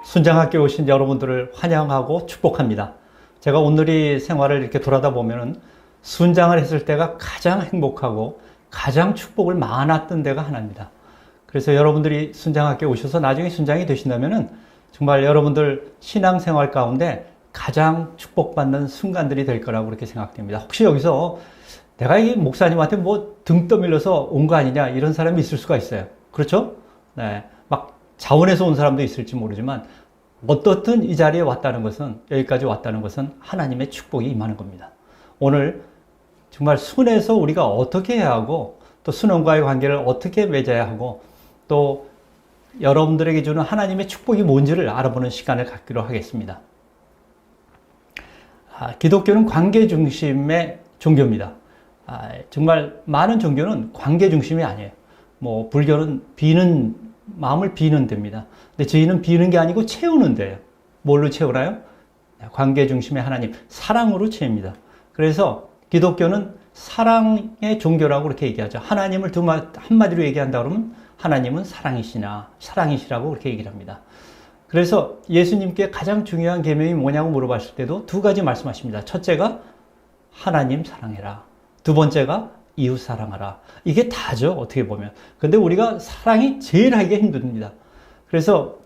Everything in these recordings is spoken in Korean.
순장학교에 오신 여러분들을 환영하고 축복합니다. 제가 오늘의 생활을 이렇게 돌아다 보면은 순장을 했을 때가 가장 행복하고 가장 축복을 많았던 데가 하나입니다. 그래서 여러분들이 순장학교에 오셔서 나중에 순장이 되신다면은 정말 여러분들 신앙생활 가운데 가장 축복받는 순간들이 될 거라고 그렇게 생각됩니다. 혹시 여기서 내가 이 목사님한테 뭐 등 떠밀려서 온 거 아니냐 이런 사람이 있을 수가 있어요. 그렇죠? 네. 막 자원에서 온 사람도 있을지 모르지만 어떻든 이 자리에 왔다는 것은, 여기까지 왔다는 것은 하나님의 축복이 임하는 겁니다. 오늘 정말 순에서 우리가 어떻게 해야 하고 또 순원과의 관계를 어떻게 맺어야 하고 또 여러분들에게 주는 하나님의 축복이 뭔지를 알아보는 시간을 갖기로 하겠습니다. 기독교는 관계 중심의 종교입니다. 정말 많은 종교는 관계 중심이 아니에요. 뭐 불교는 마음을 비는 데입니다. 근데 저희는 비는 게 아니고 채우는 데예요. 뭘로 채우나요? 관계 중심의 하나님, 사랑으로 채웁니다. 그래서 기독교는 사랑의 종교라고 그렇게 얘기하죠. 하나님을 한마디로 얘기한다 그러면 하나님은 사랑이시라고 그렇게 얘기를 합니다. 그래서 예수님께 가장 중요한 계명이 뭐냐고 물어봤을 때도 두 가지 말씀하십니다. 첫째가 하나님 사랑해라. 두 번째가 이웃 사랑하라. 이게 다죠, 어떻게 보면. 근데 우리가 사랑이 제일 하기가 힘듭니다. 그래서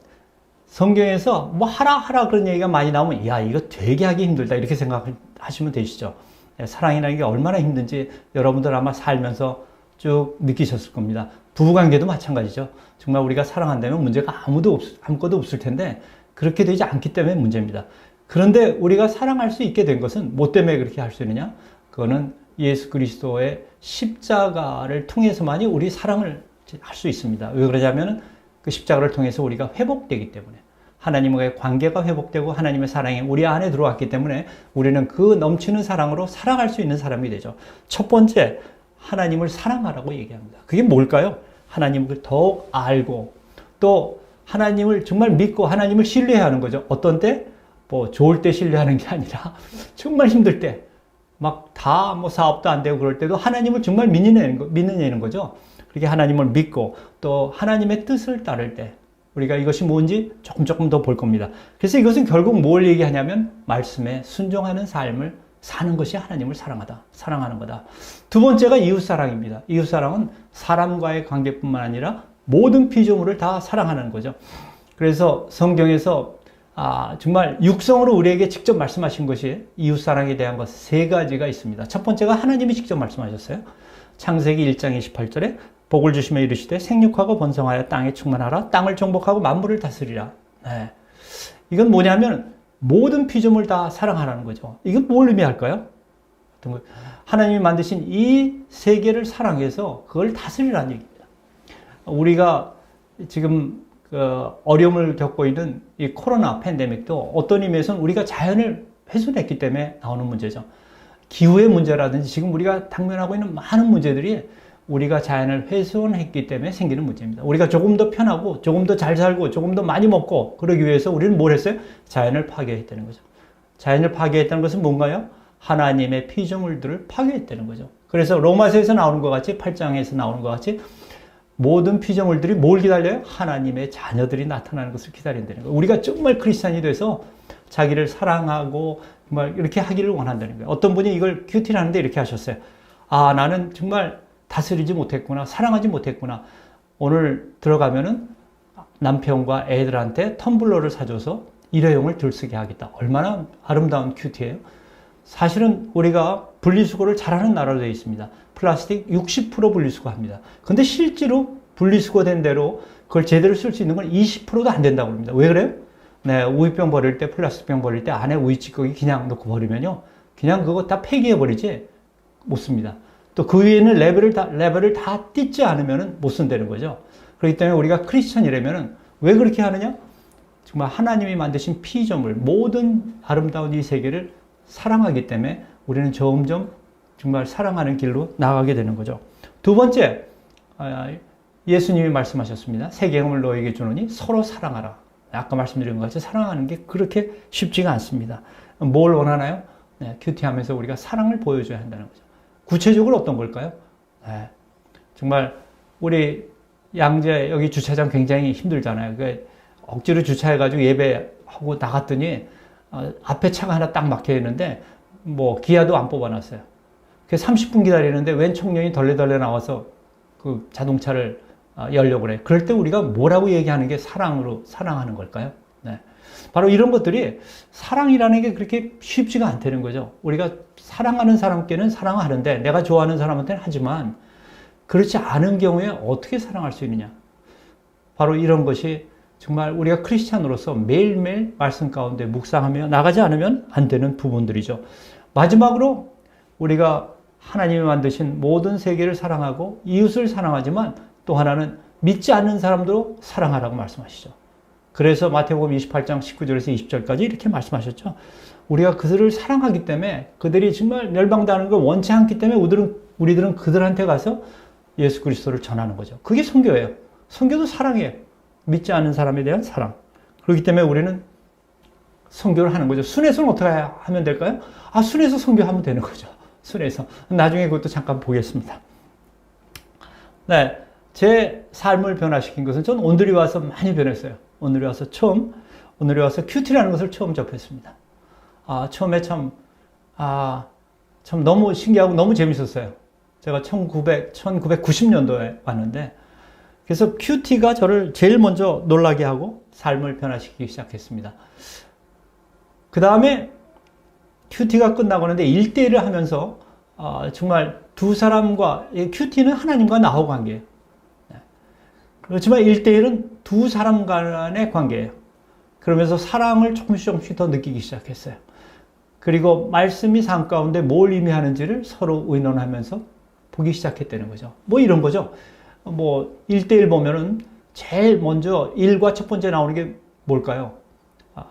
성경에서 뭐 하라 그런 얘기가 많이 나오면 야, 이거 되게 하기 힘들다 이렇게 생각하시면 되시죠. 사랑이라는 게 얼마나 힘든지 여러분들 아마 살면서 쭉 느끼셨을 겁니다. 부부관계도 마찬가지죠. 정말 우리가 사랑한다면 문제가 아무것도 없을 텐데 그렇게 되지 않기 때문에 문제입니다. 그런데 우리가 사랑할 수 있게 된 것은 뭐 때문에 그렇게 할 수 있느냐? 그거는 예수 그리스도의 십자가를 통해서만이 우리 사랑을 할 수 있습니다. 왜 그러냐면 그 십자가를 통해서 우리가 회복되기 때문에, 하나님과의 관계가 회복되고 하나님의 사랑이 우리 안에 들어왔기 때문에 우리는 그 넘치는 사랑으로 살아갈 수 있는 사람이 되죠. 첫 번째, 하나님을 사랑하라고 얘기합니다. 그게 뭘까요? 하나님을 더욱 알고 또 하나님을 정말 믿고 하나님을 신뢰하는 거죠. 어떤 때? 뭐 좋을 때 신뢰하는 게 아니라 정말 힘들 때, 막 다 뭐 사업도 안 되고 그럴 때도 하나님을 정말 믿느냐는 거죠. 그렇게 하나님을 믿고 또 하나님의 뜻을 따를 때 우리가 이것이 뭔지 조금 더 볼 겁니다. 그래서 이것은 결국 뭘 얘기하냐면 말씀에 순종하는 삶을 사는 것이 하나님을 사랑하는 거다. 두 번째가 이웃사랑입니다. 이웃사랑은 사람과의 관계뿐만 아니라 모든 피조물을 다 사랑하는 거죠. 그래서 성경에서 정말 육성으로 우리에게 직접 말씀하신 것이 이웃사랑에 대한 것 세 가지가 있습니다. 첫 번째가 하나님이 직접 말씀하셨어요. 창세기 1장 28절에 복을 주시며 이르시되 생육하고 번성하여 땅에 충만하라. 땅을 정복하고 만물을 다스리라. 네. 이건 뭐냐면 모든 피조물 다 사랑하라는 거죠. 이건 뭘 의미할까요? 하나님이 만드신 이 세계를 사랑해서 그걸 다스리라는 얘기입니다. 우리가 지금 어려움을 겪고 있는 이 코로나 팬데믹도 어떤 의미에서는 우리가 자연을 훼손했기 때문에 나오는 문제죠. 기후의 문제라든지 지금 우리가 당면하고 있는 많은 문제들이 우리가 자연을 훼손했기 때문에 생기는 문제입니다. 우리가 조금 더 편하고 조금 더 잘 살고 조금 더 많이 먹고 그러기 위해서 우리는 뭘 했어요? 자연을 파괴했다는 거죠. 자연을 파괴했다는 것은 뭔가요? 하나님의 피조물들을 파괴했다는 거죠. 그래서 로마서에서 나오는 것 같이 8장에서 나오는 것 같이 모든 피조물들이 뭘 기다려요? 하나님의 자녀들이 나타나는 것을 기다린다는 거예요. 우리가 정말 크리스찬이 돼서 자기를 사랑하고 정말 이렇게 하기를 원한다는 거예요. 어떤 분이 이걸 큐티를 하는데 이렇게 하셨어요. 나는 정말 다스리지 못했구나. 사랑하지 못했구나. 오늘 들어가면은 남편과 애들한테 텀블러를 사줘서 일회용을 들쓰게 하겠다. 얼마나 아름다운 큐티예요. 사실은 우리가 분리수거를 잘하는 나라로 되어 있습니다. 플라스틱 60% 분리수거합니다. 근데 실제로 분리수거된 대로 그걸 제대로 쓸 수 있는 건 20%도 안 된다고 합니다. 왜 그래요? 네, 우유병 버릴 때, 플라스틱병 버릴 때 안에 우유 찌꺼기 그냥 넣고 버리면요. 그냥 그거 다 폐기해버리지 못 씁니다. 또 그 위에는 레벨을 다 띄지 않으면 못 쓴다는 거죠. 그렇기 때문에 우리가 크리스천이라면 왜 그렇게 하느냐? 정말 하나님이 만드신 피조물, 모든 아름다운 이 세계를 사랑하기 때문에 우리는 점점 정말 사랑하는 길로 나아가게 되는 거죠. 두 번째, 예수님이 말씀하셨습니다. 새 계명을 너에게 주노니 서로 사랑하라. 아까 말씀드린 것 같이 사랑하는 게 그렇게 쉽지가 않습니다. 뭘 원하나요? 네, 큐티하면서 우리가 사랑을 보여줘야 한다는 거죠. 구체적으로 어떤 걸까요? 네, 정말 우리 양재 여기 주차장 굉장히 힘들잖아요. 억지로 주차해가지고 예배하고 나갔더니 앞에 차가 하나 딱 막혀 있는데 뭐 기아도 안 뽑아놨어요. 그래서 30분 기다리는데 웬 청년이 덜레덜레 나와서 그 자동차를 열려고 그래. 그럴 때 우리가 뭐라고 얘기하는 게 사랑하는 걸까요? 네. 바로 이런 것들이 사랑이라는 게 그렇게 쉽지가 않다는 거죠. 우리가 사랑하는 사람께는 사랑하는데 내가 좋아하는 사람한테는 하지만 그렇지 않은 경우에 어떻게 사랑할 수 있느냐. 바로 이런 것이 정말 우리가 크리스찬으로서 매일매일 말씀 가운데 묵상하며 나가지 않으면 안 되는 부분들이죠. 마지막으로 우리가 하나님이 만드신 모든 세계를 사랑하고 이웃을 사랑하지만 또 하나는 믿지 않는 사람도 사랑하라고 말씀하시죠. 그래서 마태복음 28장 19절에서 20절까지 이렇게 말씀하셨죠. 우리가 그들을 사랑하기 때문에 그들이 정말 멸망당하는 걸 원치 않기 때문에 우리들은 그들한테 가서 예수 그리스도를 전하는 거죠. 그게 선교예요. 선교도 사랑이에요. 믿지 않는 사람에 대한 사랑. 그렇기 때문에 우리는 선교를 하는 거죠. 순회서는 어떻게 하면 될까요? 순회서 선교하면 되는 거죠. 순회서. 나중에 그것도 잠깐 보겠습니다. 네. 제 삶을 변화시킨 것은 저는 오늘이 와서 많이 변했어요. 오늘이 와서 큐티라는 것을 처음 접했습니다. 처음에 참 너무 신기하고 너무 재밌었어요. 제가 1990년도에 왔는데, 그래서 큐티가 저를 제일 먼저 놀라게 하고 삶을 변화시키기 시작했습니다. 그 다음에 큐티가 끝나고 나는데 1대1을 하면서 정말 두 사람과, 큐티는 하나님과 나하고 관계예요. 그렇지만 1대1은 두 사람 간의 관계예요. 그러면서 사랑을 조금씩 더 느끼기 시작했어요. 그리고 말씀이 삶 가운데 뭘 의미하는지를 서로 의논하면서 보기 시작했다는 거죠. 뭐 이런 거죠. 1대1 보면은 제일 먼저 1과 첫 번째 나오는 게 뭘까요?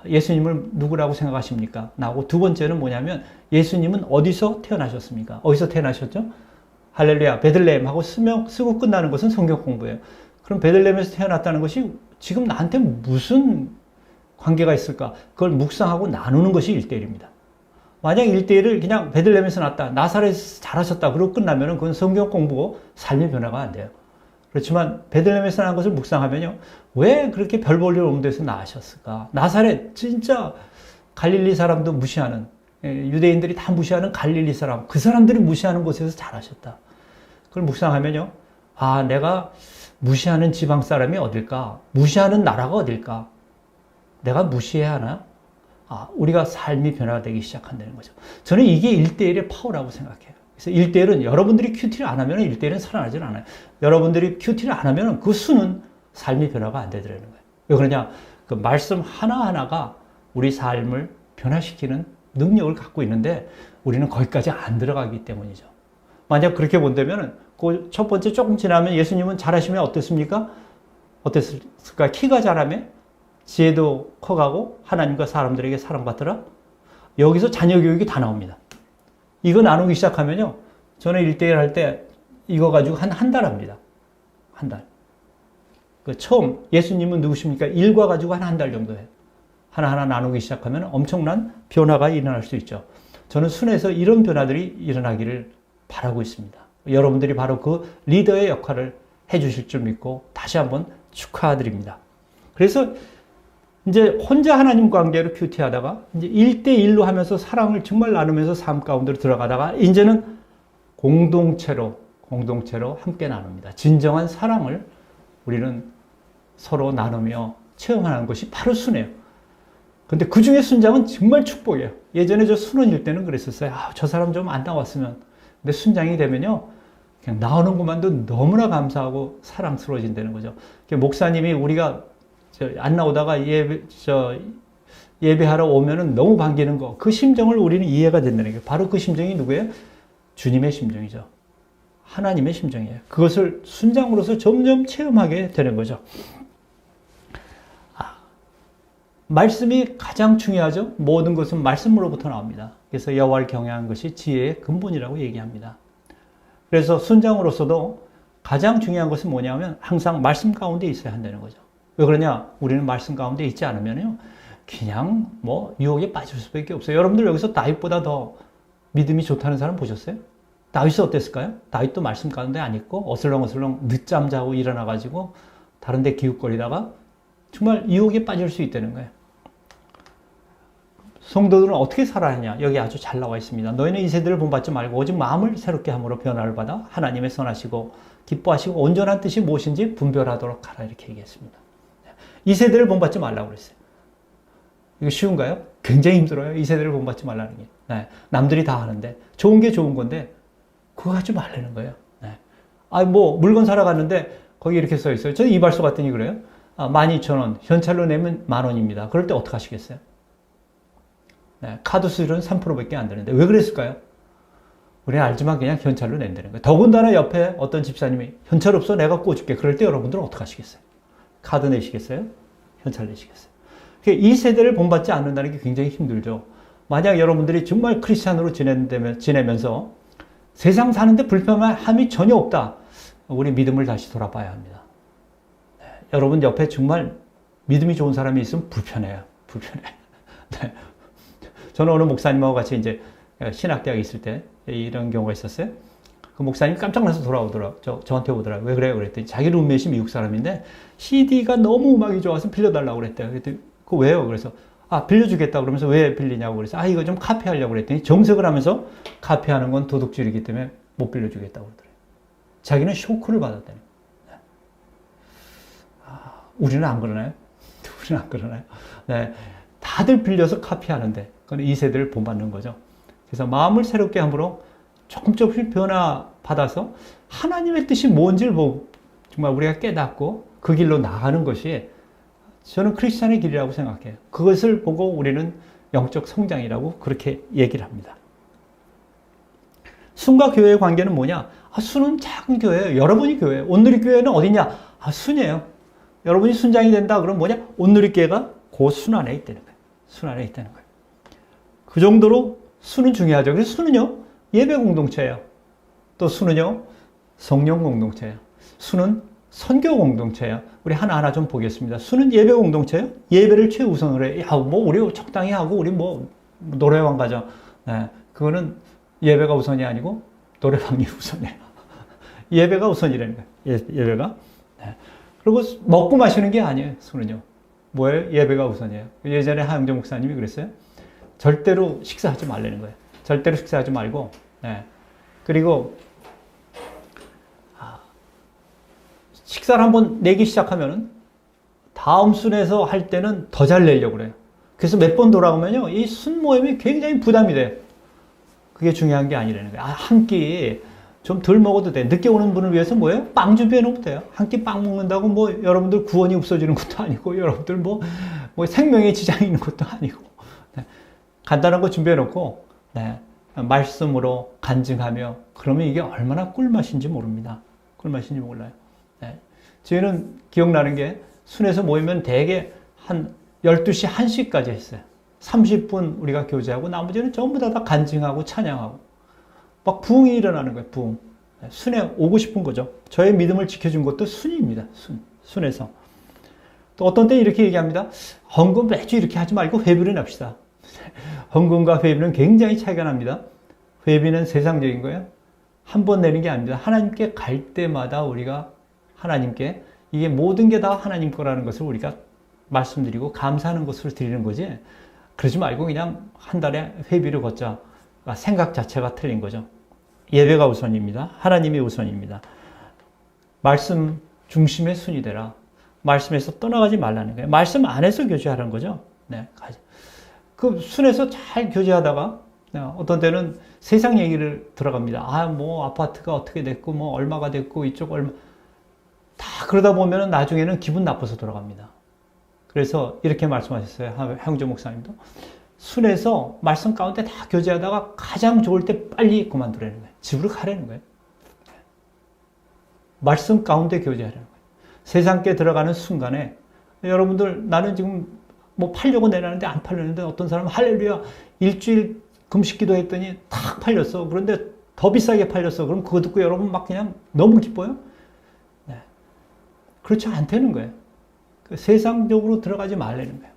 예수님을 누구라고 생각하십니까? 나오고 두 번째는 뭐냐면 예수님은 어디서 태어나셨습니까? 어디서 태어나셨죠? 할렐루야, 베들레헴 하고 쓰고 끝나는 것은 성경 공부예요. 그럼 베들레헴에서 태어났다는 것이 지금 나한테 무슨 관계가 있을까? 그걸 묵상하고 나누는 것이 1대1입니다. 만약 1대1을 그냥 베들레헴에서 났다, 나사렛에서 자라셨다, 그러고 끝나면 그건 성경 공부고 삶의 변화가 안 돼요. 그렇지만 베들레헴에서 난 것을 묵상하면요, 왜 그렇게 별 볼 일 없는 데서 나으셨을까? 나사렛, 진짜 갈릴리 사람도 무시하는, 유대인들이 다 무시하는 갈릴리 사람, 그 사람들이 무시하는 곳에서 자라셨다. 그걸 묵상하면요, 내가 무시하는 지방 사람이 어딜까? 무시하는 나라가 어딜까? 내가 무시해야 하나? 우리가 삶이 변화되기 시작한다는 거죠. 저는 이게 1대1의 파워라고 생각해요. 그래서 1대1은 여러분들이 큐티를 안 하면 1대1은 살아나질 않아요. 여러분들이 큐티를 안 하면 그 수는 삶이 변화가 안 되더라는 거예요. 왜 그러냐? 그 말씀 하나하나가 우리 삶을 변화시키는 능력을 갖고 있는데 우리는 거기까지 안 들어가기 때문이죠. 만약 그렇게 본다면 그 첫 번째 조금 지나면 예수님은 잘하시면 어땠습니까? 어땠을까? 키가 자라며 지혜도 커가고 하나님과 사람들에게 사랑받더라. 여기서 자녀 교육이 다 나옵니다. 이거 나누기 시작하면요, 저는 1대1 할 때 이거 가지고 한 달 합니다. 한 달. 처음 예수님은 누구십니까? 일과 가지고 한 달 정도 해요. 하나하나 나누기 시작하면 엄청난 변화가 일어날 수 있죠. 저는 순에서 이런 변화들이 일어나기를 바라고 있습니다. 여러분들이 바로 그 리더의 역할을 해주실 줄 믿고 다시 한번 축하드립니다. 그래서 이제 혼자 하나님 관계로 큐티하다가 이제 1대1로 하면서 사랑을 정말 나누면서 삶 가운데로 들어가다가 이제는 공동체로 함께 나눕니다. 진정한 사랑을 우리는 서로 나누며 체험하는 것이 바로 순이에요. 근데 그 중에 순장은 정말 축복이에요. 예전에 저 순원일 때는 그랬었어요. 저 사람 좀 안 나왔으면. 근데 순장이 되면요, 그냥 나오는 것만도 너무나 감사하고 사랑스러워진다는 거죠. 목사님이 우리가 안 나오다가 예배하러 오면은 너무 반기는 거, 그 심정을 우리는 이해가 된다는 게 바로 그 심정이 누구예요? 주님의 심정이죠. 하나님의 심정이에요. 그것을 순장으로서 점점 체험하게 되는 거죠. 말씀이 가장 중요하죠. 모든 것은 말씀으로부터 나옵니다. 그래서 여호와를 경외하는 것이 지혜의 근본이라고 얘기합니다. 그래서 순장으로서도 가장 중요한 것은 뭐냐면 항상 말씀 가운데 있어야 한다는 거죠. 왜 그러냐? 우리는 말씀 가운데 있지 않으면요, 그냥 유혹에 빠질 수밖에 없어요. 여러분들 여기서 다윗보다 더 믿음이 좋다는 사람 보셨어요? 다윗은 어땠을까요? 다윗도 말씀 가운데 안 있고 어슬렁어슬렁 늦잠 자고 일어나가지고 다른 데 기웃거리다가 정말 유혹에 빠질 수 있다는 거예요. 성도들은 어떻게 살아야 하냐? 여기 아주 잘 나와 있습니다. 너희는 이 세대를 본받지 말고 오직 마음을 새롭게 함으로 변화를 받아 하나님의 선하시고 기뻐하시고 온전한 뜻이 무엇인지 분별하도록 하라 이렇게 얘기했습니다. 이 세대를 본받지 말라고 그랬어요. 이거 쉬운가요? 굉장히 힘들어요. 이 세대를 본받지 말라는 게. 네. 남들이 다 하는데 좋은 게 좋은 건데 그거 하지 말라는 거예요. 네. 물건 사러 갔는데 거기 이렇게 써 있어요. 저는 이발소 갔더니 그래요. 12,000원, 현찰로 내면 10,000원입니다. 그럴 때 어떻게 하시겠어요? 네. 카드 수수료는 3%밖에 안 되는데 왜 그랬을까요? 우리는 알지만 그냥 현찰로 낸다는 거예요. 더군다나 옆에 어떤 집사님이 현찰 없어 내가 꿔줄게. 그럴 때 여러분들은 어떻게 하시겠어요? 카드 내시겠어요? 현찰 내시겠어요? 이 세대를 본받지 않는다는 게 굉장히 힘들죠. 만약 여러분들이 정말 크리스찬으로 지내면서 세상 사는데 불편함이 전혀 없다. 우리 믿음을 다시 돌아봐야 합니다. 네, 여러분 옆에 정말 믿음이 좋은 사람이 있으면 불편해요. 네. 저는 어느 목사님하고 같이 이제 신학대학에 있을 때 이런 경우가 있었어요. 그 목사님이 깜짝 놀라서 돌아오더라고요. 저한테 오더라고요. 왜 그래요? 그랬더니 자기 룸메이트 미국 사람인데 CD가 너무 음악이 좋아서 빌려달라고 그랬대요. 그랬더니 그거 왜요? 그래서 빌려주겠다 그러면서 왜 빌리냐고 그래서 이거 좀 카피하려고 그랬더니 정색을 하면서 카피하는 건 도둑질이기 때문에 못 빌려주겠다고 그러더래요. 자기는 쇼크를 받았다니. 우리는 안 그러나요? 우리는 안 그러나요? 네. 다들 빌려서 카피하는데 그건 이 세대를 본받는 거죠. 그래서 마음을 새롭게 함으로 조금씩 변화받아서 하나님의 뜻이 뭔지를 정말 우리가 깨닫고 그 길로 나가는 것이 저는 크리스찬의 길이라고 생각해요. 그것을 보고 우리는 영적 성장이라고 그렇게 얘기를 합니다. 순과 교회의 관계는 뭐냐? 순은 작은 교회예요. 여러분이 교회예요. 온누리 교회는 어디냐? 순이에요. 여러분이 순장이 된다 그러면 뭐냐? 온누리 교회가 그 순 안에 있다는 거예요. 순 안에 있다는 거예요. 그 정도로 순은 중요하죠. 그래서 순은요, 예배 공동체예요. 또 순은요, 성령 공동체예요. 순은 선교 공동체예요. 우리 하나하나 좀 보겠습니다. 순은 예배 공동체예요. 예배를 최우선으로 해. 우리 적당히 하고 우리 노래방 가자. 네, 그거는 예배가 우선이 아니고 노래방이 우선이에요. 예배가 우선이라는 거예요. 예배가. 네. 그리고 먹고 마시는 게 아니에요. 순은요. 뭐예요? 예배가 우선이에요. 예전에 하영재 목사님이 그랬어요. 절대로 식사하지 말라는 거예요. 절대로 식사하지 말고. 네. 그리고 식사를 한번 내기 시작하면은 다음 순에서 할 때는 더 잘 내려고 그래요. 그래서 몇 번 돌아오면요, 이 순 모임이 굉장히 부담이 돼요. 그게 중요한 게 아니라는 거예요. 한 끼 좀 덜 먹어도 돼. 늦게 오는 분을 위해서 뭐예요? 빵 준비해 놓으면 돼요. 한 끼 빵 먹는다고 여러분들 구원이 없어지는 것도 아니고, 여러분들 생명에 지장이 있는 것도 아니고, 네. 간단한 거 준비해 놓고, 네. 말씀으로 간증하며, 그러면 이게 얼마나 꿀맛인지 모릅니다. 꿀맛인지 몰라요. 네. 저희는 기억나는 게 순에서 모이면 대개 한 12시, 1시까지 했어요. 30분 우리가 교제하고 나머지는 전부 다 간증하고 찬양하고 막 부흥이 일어나는 거예요. 부흥. 네. 순에 오고 싶은 거죠. 저의 믿음을 지켜준 것도 순입니다. 순에서. 또 어떤 때 이렇게 얘기합니다. 헌금 매주 이렇게 하지 말고 회비를 냅시다. 헌금과 회비는 굉장히 차이가 납니다. 회비는 세상적인 거예요. 한 번 내는 게 아닙니다. 하나님께 갈 때마다 우리가 하나님께 이게 모든 게 다 하나님 거라는 것을 우리가 말씀드리고 감사하는 것을 드리는 거지. 그러지 말고 그냥 한 달에 회비를 걷자. 생각 자체가 틀린 거죠. 예배가 우선입니다. 하나님이 우선입니다. 말씀 중심의 순이 되라. 말씀에서 떠나가지 말라는 거예요. 말씀 안에서 교제하라는 거죠. 네, 그 순에서 잘 교제하다가 어떤 때는 세상 얘기를 들어갑니다. 아파트가 어떻게 됐고, 얼마가 됐고, 이쪽 얼마. 다 그러다 보면 나중에는 기분 나빠서 돌아갑니다. 그래서 이렇게 말씀하셨어요. 형제 목사님도. 순에서 말씀 가운데 다 교제하다가 가장 좋을 때 빨리 그만두라는 거예요. 집으로 가라는 거예요. 말씀 가운데 교제하라는 거예요. 세상께 들어가는 순간에 여러분들 나는 지금 팔려고 내놨는데 안 팔렸는데 어떤 사람은 할렐루야 일주일 금식기도 했더니 탁 팔렸어. 그런데 더 비싸게 팔렸어. 그럼 그거 듣고 여러분 막 그냥 너무 기뻐요? 네. 그렇지 않다는 거예요. 세상적으로 들어가지 말라는 거예요.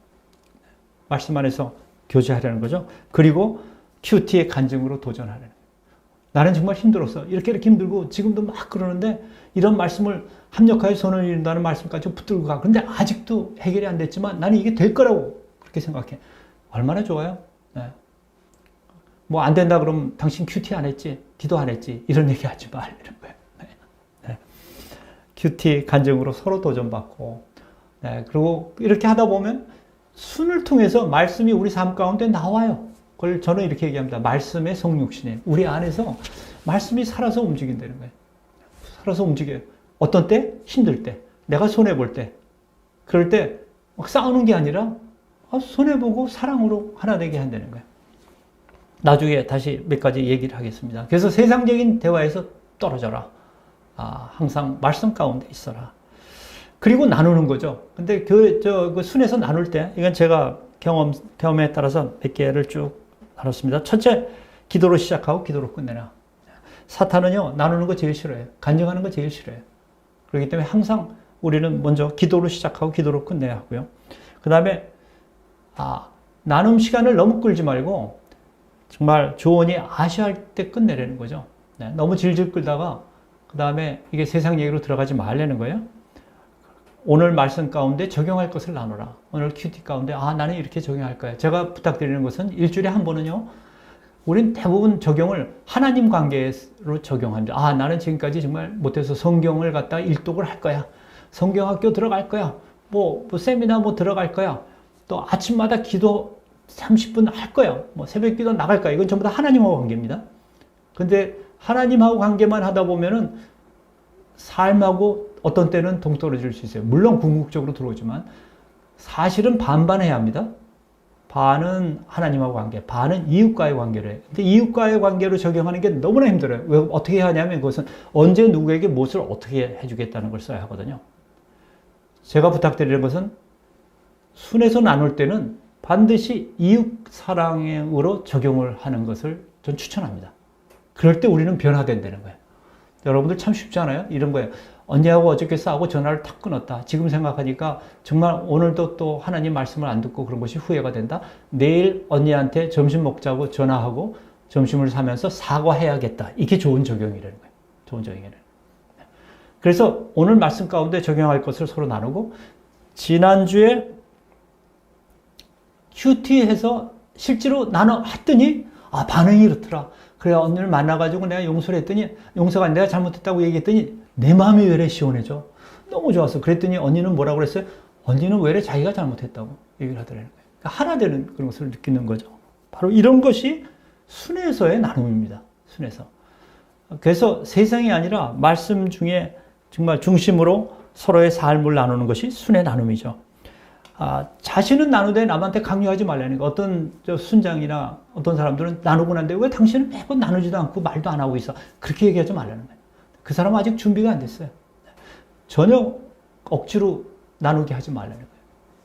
말씀 안에서 교제하려는 거죠. 그리고 큐티의 간증으로 도전하라는 거예요. 나는 정말 힘들었어. 이렇게 힘들고 지금도 막 그러는데 이런 말씀을 합력하여 선을 이룬다는 말씀까지 붙들고 가. 그런데 아직도 해결이 안 됐지만 나는 이게 될 거라고 그렇게 생각해. 얼마나 좋아요? 네. 뭐 안 된다 그러면 당신 큐티 안 했지? 기도 안 했지? 이런 얘기 하지 말라는 거예요. 네. 네. 큐티 간증으로 서로 도전받고, 네. 그리고 이렇게 하다 보면 순을 통해서 말씀이 우리 삶 가운데 나와요. 그걸 저는 이렇게 얘기합니다. 말씀의 성육신에 우리 안에서 말씀이 살아서 움직인다는 거예요. 살아서 움직여요. 어떤 때? 힘들 때. 내가 손해볼 때. 그럴 때 막 싸우는 게 아니라 손해보고 사랑으로 하나 되게 한다는 거예요. 나중에 다시 몇 가지 얘기를 하겠습니다. 그래서 세상적인 대화에서 떨어져라. 항상 말씀 가운데 있어라. 그리고 나누는 거죠. 근데 그 순에서 나눌 때, 이건 제가 경험에 따라서 몇 개를 쭉 나눴습니다. 첫째, 기도로 시작하고 기도로 끝내라. 사탄은요, 나누는 거 제일 싫어해요. 간증하는 거 제일 싫어해요. 그렇기 때문에 항상 우리는 먼저 기도로 시작하고 기도로 끝내야 하고요. 그 다음에, 나눔 시간을 너무 끌지 말고, 정말 조언이 아쉬할 때 끝내라는 거죠. 네, 너무 질질 끌다가, 그 다음에 이게 세상 얘기로 들어가지 말라는 거예요. 오늘 말씀 가운데 적용할 것을 나누라. 오늘 큐티 가운데 나는 이렇게 적용할 거야. 제가 부탁드리는 것은 일주일에 한 번은요. 우린 대부분 적용을 하나님 관계로 적용합니다. 나는 지금까지 정말 못해서 성경을 갖다 일독을 할 거야. 성경학교 들어갈 거야. 뭐 세미나 들어갈 거야. 또 아침마다 기도 30분 할 거야. 새벽 기도 나갈 거야. 이건 전부 다 하나님하고 관계입니다. 근데 하나님하고 관계만 하다 보면은 삶하고 어떤 때는 동떨어질 수 있어요. 물론 궁극적으로 들어오지만 사실은 반반 해야 합니다. 반은 하나님하고 관계, 반은 이웃과의 관계를 해요. 근데 이웃과의 관계로 적용하는 게 너무나 힘들어요. 왜 어떻게 하냐면 그것은 언제 누구에게 무엇을 어떻게 해주겠다는 걸 써야 하거든요. 제가 부탁드리는 것은 순에서 나눌 때는 반드시 이웃 사랑으로 적용을 하는 것을 전 추천합니다. 그럴 때 우리는 변화된다는 거예요. 여러분들 참 쉽지 않아요? 이런 거예요. 언니하고 어저께 싸우고 전화를 탁 끊었다. 지금 생각하니까 정말 오늘도 또 하나님 말씀을 안 듣고 그런 것이 후회가 된다. 내일 언니한테 점심 먹자고 전화하고 점심을 사면서 사과해야겠다. 이게 좋은 적용이라는 거예요. 좋은 적용이라는 거예요. 그래서 오늘 말씀 가운데 적용할 것을 서로 나누고 지난주에 큐티해서 실제로 나눠봤더니 반응이 이렇더라. 그래 언니를 만나가지고 내가 용서를 했더니 용서가 내가 잘못했다고 얘기했더니 내 마음이 왜 이래 시원해져. 너무 좋았어. 그랬더니 언니는 뭐라고 그랬어요? 언니는 왜 이래 자기가 잘못했다고 얘기를 하더라는 거예요. 그러니까 하나 되는 그런 것을 느끼는 거죠. 바로 이런 것이 순에서의 나눔입니다. 순에서. 그래서 세상이 아니라 말씀 중에 정말 중심으로 서로의 삶을 나누는 것이 순의 나눔이죠. 자신은 나누되 남한테 강요하지 말라는 거. 어떤 순장이나 어떤 사람들은 나누고 난데 왜 당신은 매번 나누지도 않고 말도 안 하고 있어. 그렇게 얘기하지 말라는 거예요. 그 사람은 아직 준비가 안 됐어요. 전혀 억지로 나누게 하지 말라는 거예요.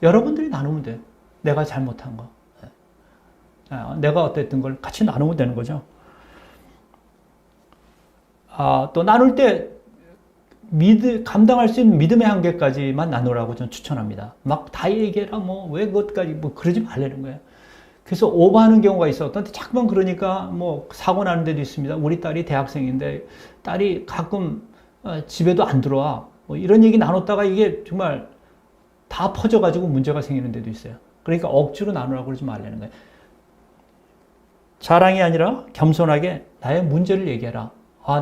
여러분들이 나누면 돼요. 내가 잘못한 거. 내가 어땠던 걸 같이 나누면 되는 거죠. 또 나눌 때 감당할 수 있는 믿음의 한계까지만 나누라고 저는 추천합니다. 막 다 얘기해라, 왜 그것까지, 그러지 말라는 거예요. 그래서 오버하는 경우가 있어. 어떤 때 자꾸만 그러니까 사고 나는 데도 있습니다. 우리 딸이 대학생인데 딸이 가끔 집에도 안 들어와. 이런 얘기 나눴다가 이게 정말 다 퍼져가지고 문제가 생기는 데도 있어요. 그러니까 억지로 나누라고 그러지 말라는 거예요. 자랑이 아니라 겸손하게 나의 문제를 얘기해라.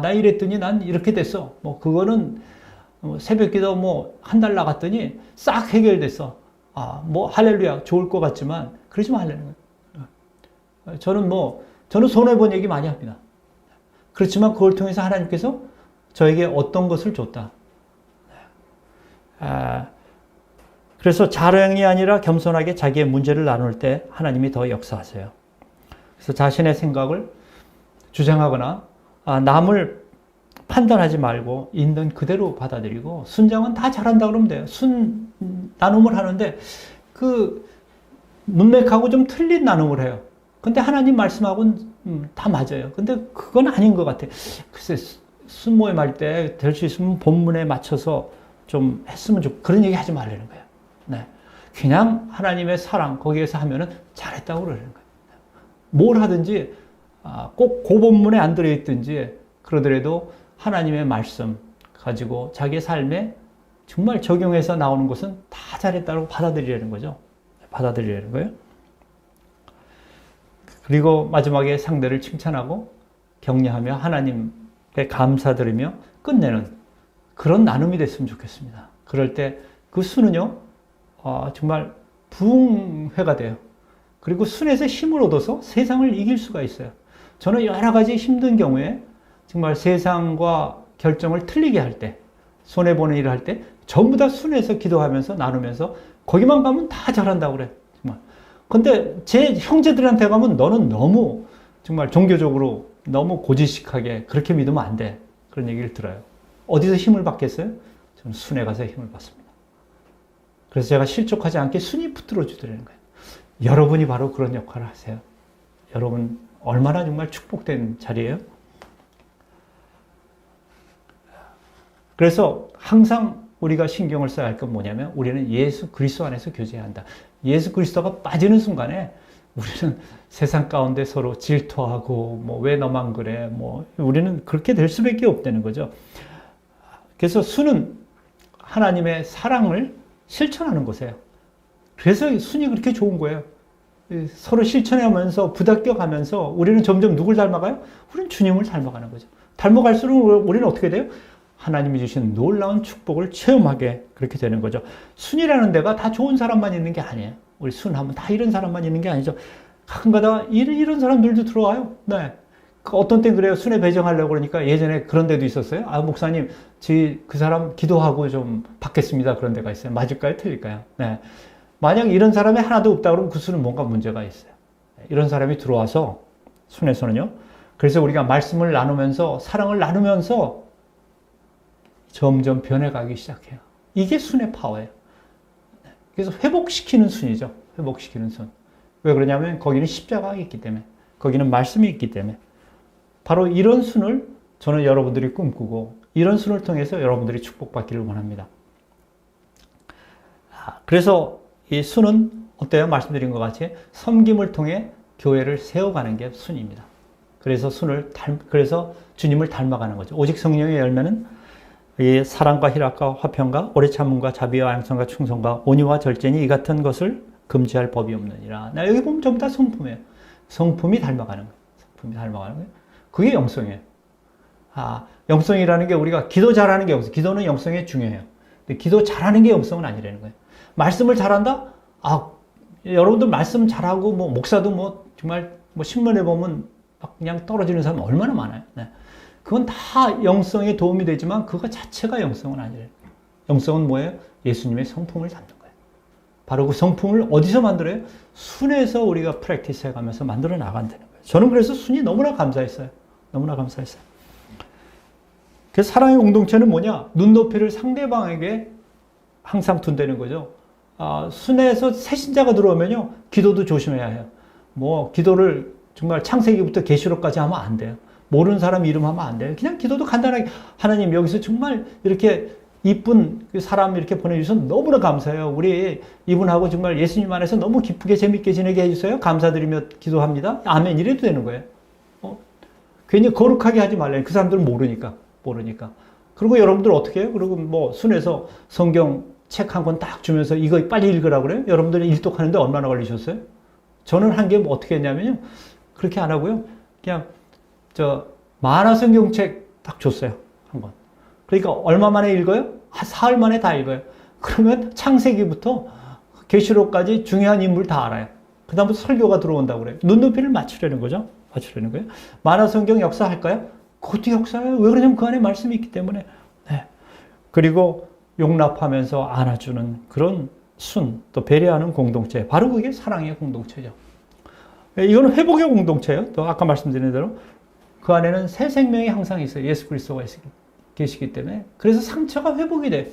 나 이랬더니 난 이렇게 됐어. 그거는 새벽 기도 한 달 나갔더니 싹 해결됐어. 할렐루야 좋을 것 같지만 그러지 말라는 거예요. 저는 손해본 얘기 많이 합니다. 그렇지만 그걸 통해서 하나님께서 저에게 어떤 것을 줬다. 그래서 자랑이 아니라 겸손하게 자기의 문제를 나눌 때 하나님이 더 역사하세요. 그래서 자신의 생각을 주장하거나 남을 판단하지 말고 있는 그대로 받아들이고 순장은 다 잘한다 그러면 돼요. 나눔을 하는데 그 문맥하고 좀 틀린 나눔을 해요. 근데 하나님 말씀하고는 다 맞아요. 근데 그건 아닌 것 같아. 글쎄 순모임 할 때 될 수 있으면 본문에 맞춰서 좀 했으면 좋고 그런 얘기 하지 말라는 거예요. 네. 그냥 하나님의 사랑 거기에서 하면은 잘했다고 그러는 거예요. 뭘 하든지 꼭 고본문에 안 들어있든지 그러더라도 하나님의 말씀 가지고 자기의 삶에 정말 적용해서 나오는 것은 다 잘했다고 받아들이려는 거죠. 받아들이려는 거예요. 그리고 마지막에 상대를 칭찬하고 격려하며 하나님께 감사드리며 끝내는 그런 나눔이 됐으면 좋겠습니다. 그럴 때 그 수는요, 정말 부흥회가 돼요. 그리고 순에서 힘을 얻어서 세상을 이길 수가 있어요. 저는 여러 가지 힘든 경우에 정말 세상과 결정을 틀리게 할 때, 손해보는 일을 할 때 전부 다 순에서 기도하면서 나누면서 거기만 가면 다 잘한다고 그래. 정말. 근데 제 형제들한테 가면 너는 너무 정말 종교적으로 너무 고지식하게 그렇게 믿으면 안 돼. 그런 얘기를 들어요. 어디서 힘을 받겠어요? 저는 순에 가서 힘을 받습니다. 그래서 제가 실족하지 않게 순이 붙들어 주더라는 거예요. 여러분이 바로 그런 역할을 하세요. 여러분 얼마나 정말 축복된 자리예요? 그래서 항상 우리가 신경을 써야 할 건 뭐냐면 우리는 예수 그리스도 안에서 교제해야 한다. 예수 그리스도가 빠지는 순간에 우리는 세상 가운데 서로 질투하고 뭐 왜 너만 그래 뭐 우리는 그렇게 될 수밖에 없다는 거죠. 그래서 수는 하나님의 사랑을 실천하는 것이에요. 그래서 순이 그렇게 좋은 거예요. 서로 실천하면서 부닥겨가면서 우리는 점점 누굴 닮아가요? 우리는 주님을 닮아가는 거죠. 닮아갈수록 우리는 어떻게 돼요? 하나님이 주신 놀라운 축복을 체험하게 그렇게 되는 거죠. 순이라는 데가 다 좋은 사람만 있는 게 아니에요. 우리 순하면 다 이런 사람만 있는 게 아니죠. 가끔가다 이런 사람들도 들어와요. 네. 어떤 때 그래요. 순회 배정하려고 그러니까 예전에 그런 데도 있었어요. 목사님, 그 사람 기도하고 좀 받겠습니다. 그런 데가 있어요. 맞을까요? 틀릴까요? 네. 만약 이런 사람이 하나도 없다 그러면 그 순은 뭔가 문제가 있어요. 이런 사람이 들어와서 순에서는요. 그래서 우리가 말씀을 나누면서 사랑을 나누면서 점점 변해가기 시작해요. 이게 순의 파워예요. 그래서 회복시키는 순이죠. 회복시키는 순. 왜 그러냐면 거기는 십자가가 있기 때문에, 거기는 말씀이 있기 때문에. 바로 이런 순을 저는 여러분들이 꿈꾸고 이런 순을 통해서 여러분들이 축복받기를 원합니다. 그래서 이 순은 어때요? 말씀드린 것 같이 섬김을 통해 교회를 세워가는 게 순입니다. 그래서 그래서 주님을 닮아가는 거죠. 오직 성령의 열매는 이 사랑과 희락과 화평과 오래 참음과 자비와 양선과 충성과 온유와 절제니 이 같은 것을 금지할 법이 없느니라. 여기 보면 전부 다 성품이에요. 성품이 닮아가는 거예요. 성품이 닮아가는 거예요. 그게 영성이에요. 영성이라는 게 우리가 기도 잘하는 게 영성. 기도는 영성에 중요해요. 근데 기도 잘하는 게 영성은 아니라는 거예요. 말씀을 잘한다? 여러분들 말씀 잘하고 뭐 목사도 뭐 정말 뭐 신문에 보면 그냥 떨어지는 사람 얼마나 많아요. 네. 그건 다 영성에 도움이 되지만 그거 자체가 영성은 아니래요. 영성은 뭐예요? 예수님의 성품을 담는 거예요. 바로 그 성품을 어디서 만들어요? 순에서 우리가 프랙티스 해가면서 만들어 나간다는 거예요. 저는 그래서 순이 너무나 감사했어요. 너무나 감사했어요. 그래서 사랑의 공동체는 뭐냐? 눈높이를 상대방에게 항상 둔다는 거죠. 순에서 새신자가 들어오면요. 기도도 조심해야 해요. 뭐 기도를 정말 창세기부터 계시록까지 하면 안 돼요. 모르는 사람 이름 하면 안 돼요. 그냥 기도도 간단하게 하나님 여기서 정말 이렇게 이쁜 사람 이렇게 보내주셔서 너무나 감사해요. 우리 이분하고 정말 예수님 안에서 너무 기쁘게 재밌게 지내게 해주세요. 감사드리며 기도합니다. 아멘 이래도 되는 거예요. 괜히 거룩하게 하지 말래요. 그 사람들은 모르니까. 그리고 여러분들 어떻게 해요? 그리고 뭐 순에서 성경 책 한 권 딱 주면서 이거 빨리 읽으라고 그래요? 여러분들이 일독하는데 얼마나 걸리셨어요? 저는 한 게 어떻게 했냐면요. 그렇게 안 하고요. 그냥 만화 성경책 딱 줬어요. 한 권. 그러니까 얼마 만에 읽어요? 사흘 만에 다 읽어요. 그러면 창세기부터 계시록까지 중요한 인물 다 알아요. 그 다음부터 설교가 들어온다고 그래요. 눈높이를 맞추려는 거죠. 맞추려는 거예요. 만화 성경 역사 할까요? 그것도 역사예요. 왜 그러냐면 그 안에 말씀이 있기 때문에. 네. 그리고 용납하면서 안아주는 그런 순, 또 배려하는 공동체. 바로 그게 사랑의 공동체죠. 이거는 회복의 공동체예요. 또 아까 말씀드린 대로 그 안에는 새 생명이 항상 있어요. 예수 그리스도가 계시기 때문에. 그래서 상처가 회복이 돼요.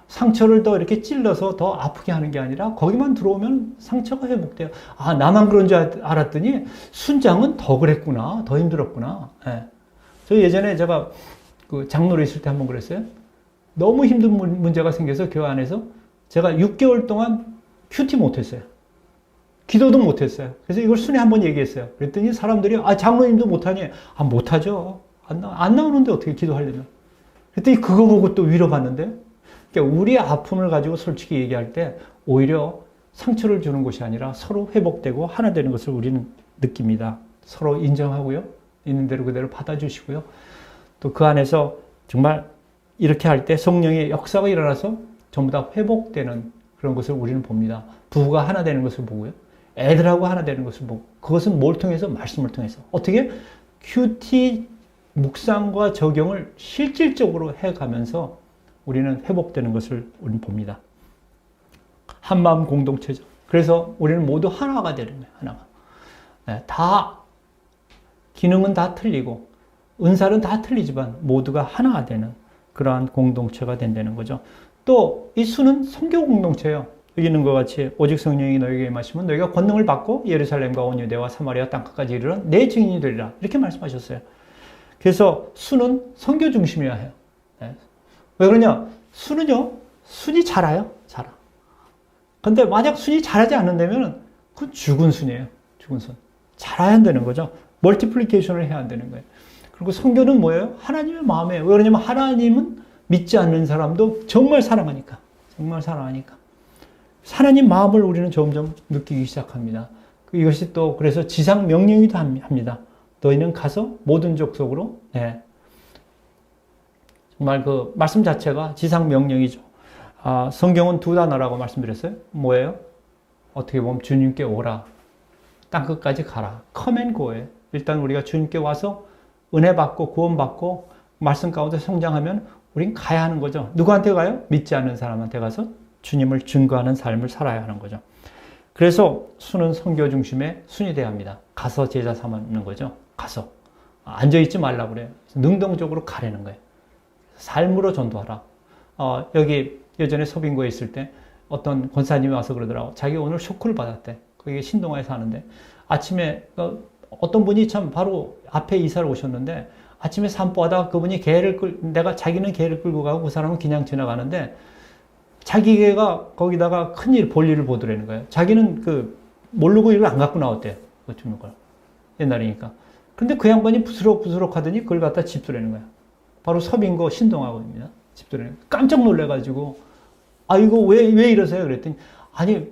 상처를 더 이렇게 찔러서 더 아프게 하는 게 아니라 거기만 들어오면 상처가 회복돼요. 나만 그런 줄 알았더니 순장은 더 그랬구나. 더 힘들었구나. 네. 저 예전에 제가 그 장로로 있을 때 한번 그랬어요. 너무 힘든 문제가 생겨서 교회 안에서 제가 6개월 동안 큐티 못했어요. 기도도 못했어요. 그래서 이걸 순위 한번 얘기했어요. 그랬더니 사람들이, 장로님도 못하니? 못하죠. 안 나오는데 어떻게 기도하려면. 그랬더니 그거 보고 또 위로받는데요. 그러니까 우리 아픔을 가지고 솔직히 얘기할 때 오히려 상처를 주는 것이 아니라 서로 회복되고 하나 되는 것을 우리는 느낍니다. 서로 인정하고요. 있는 대로 그대로 받아주시고요. 또 그 안에서 정말 이렇게 할 때 성령의 역사가 일어나서 전부 다 회복되는 그런 것을 우리는 봅니다. 부부가 하나 되는 것을 보고요. 애들하고 하나 되는 것을 보고. 그것은 뭘 통해서? 말씀을 통해서. 어떻게? 큐티 묵상과 적용을 실질적으로 해가면서 우리는 회복되는 것을 우리는 봅니다. 한마음 공동체죠. 그래서 우리는 모두 하나가 되는 거예요. 하나가. 네, 다 기능은 다 틀리고 은사는 다 틀리지만 모두가 하나가 되는 그러한 공동체가 된다는 거죠. 또 이 수는 선교 공동체예요. 여기 있는 것 같이 오직 성령이 너에게 임하시면 너희가 권능을 받고 예루살렘과 온 유대와 사마리아 땅끝까지 이르러 내 증인이 되리라. 이렇게 말씀하셨어요. 그래서 수는 선교 중심이어야 해요. 네. 왜 그러냐? 수는요, 순이 자라요. 자라. 근데 만약 순이 자라지 않는다면 그건 죽은 순이에요. 죽은 순. 자라야 한다는 거죠. 멀티플리케이션을 해야 한다는 거예요. 그리고 선교는 뭐예요? 하나님의 마음이에요. 왜 그러냐면 하나님은 믿지 않는 사람도 정말 사랑하니까. 정말 사랑하니까. 하나님 마음을 우리는 점점 느끼기 시작합니다. 이것이 또 그래서 지상 명령이기도 합니다. 너희는 가서 모든 족속으로, 네. 정말 그 말씀 자체가 지상 명령이죠. 성경은 두 단어라고 말씀드렸어요. 뭐예요? 어떻게 보면 주님께 오라. 땅끝까지 가라. Come and go예요. 일단 우리가 주님께 와서 은혜 받고 구원 받고 말씀 가운데 성장하면 우린 가야 하는 거죠. 누구한테 가요? 믿지 않는 사람한테 가서 주님을 증거하는 삶을 살아야 하는 거죠. 그래서 수는 선교 중심의 순이 되어야 합니다. 가서 제자 삼는 거죠. 가서. 앉아있지 말라고 그래요. 능동적으로 가라는 거예요. 삶으로 전도하라. 여기 예전에 서빙고에 있을 때 어떤 권사님이 와서 그러더라고. 자기 오늘 쇼크를 받았대. 거기 신동아에 사는데. 아침에 어떤 분이 참 바로 앞에 이사를 오셨는데 아침에 산보하다가 그분이 자기는 개를 끌고 가고 그 사람은 그냥 지나가는데 자기 개가 거기다가 큰일, 볼일을 보더라는 거예요. 자기는 모르고 이걸 안 갖고 나왔대요. 그거 주는 걸. 옛날이니까. 근데 그 양반이 부스럭부스럭 하더니 그걸 갖다 집두라는 거예요. 바로 서빙고 신동아거든요. 집두라는 거예요. 깜짝 놀래가지고, 이거 왜 이러세요? 그랬더니, 아니,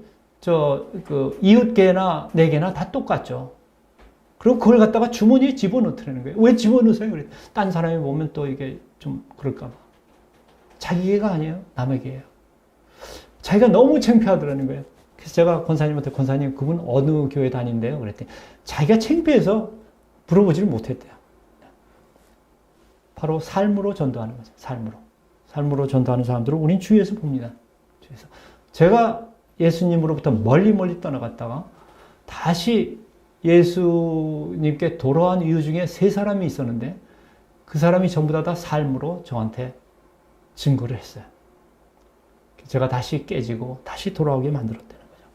이웃 개나 내 개나 다 똑같죠. 그리고 그걸 갖다가 주머니에 집어넣더라는 거예요. 왜 집어넣으세요? 그랬더니, 딴 사람이 보면 또 이게 좀 그럴까봐. 자기 개가 아니에요. 남의 개예요. 자기가 너무 창피하더라는 거예요. 그래서 제가 권사님한테, 권사님, 그분 어느 교회 다닌대요? 그랬더니, 자기가 창피해서 물어보지를 못했대요. 바로 삶으로 전도하는 거죠. 삶으로 전도하는 사람들을 우린 주위에서 봅니다. 주위에서. 제가 예수님으로부터 멀리 떠나갔다가 다시 예수님께 돌아온 이유 중에 3사람이 있었는데 그 사람이 전부 다 삶으로 저한테 증거를 했어요. 제가 다시 깨지고 다시 돌아오게 만들었다는 거죠.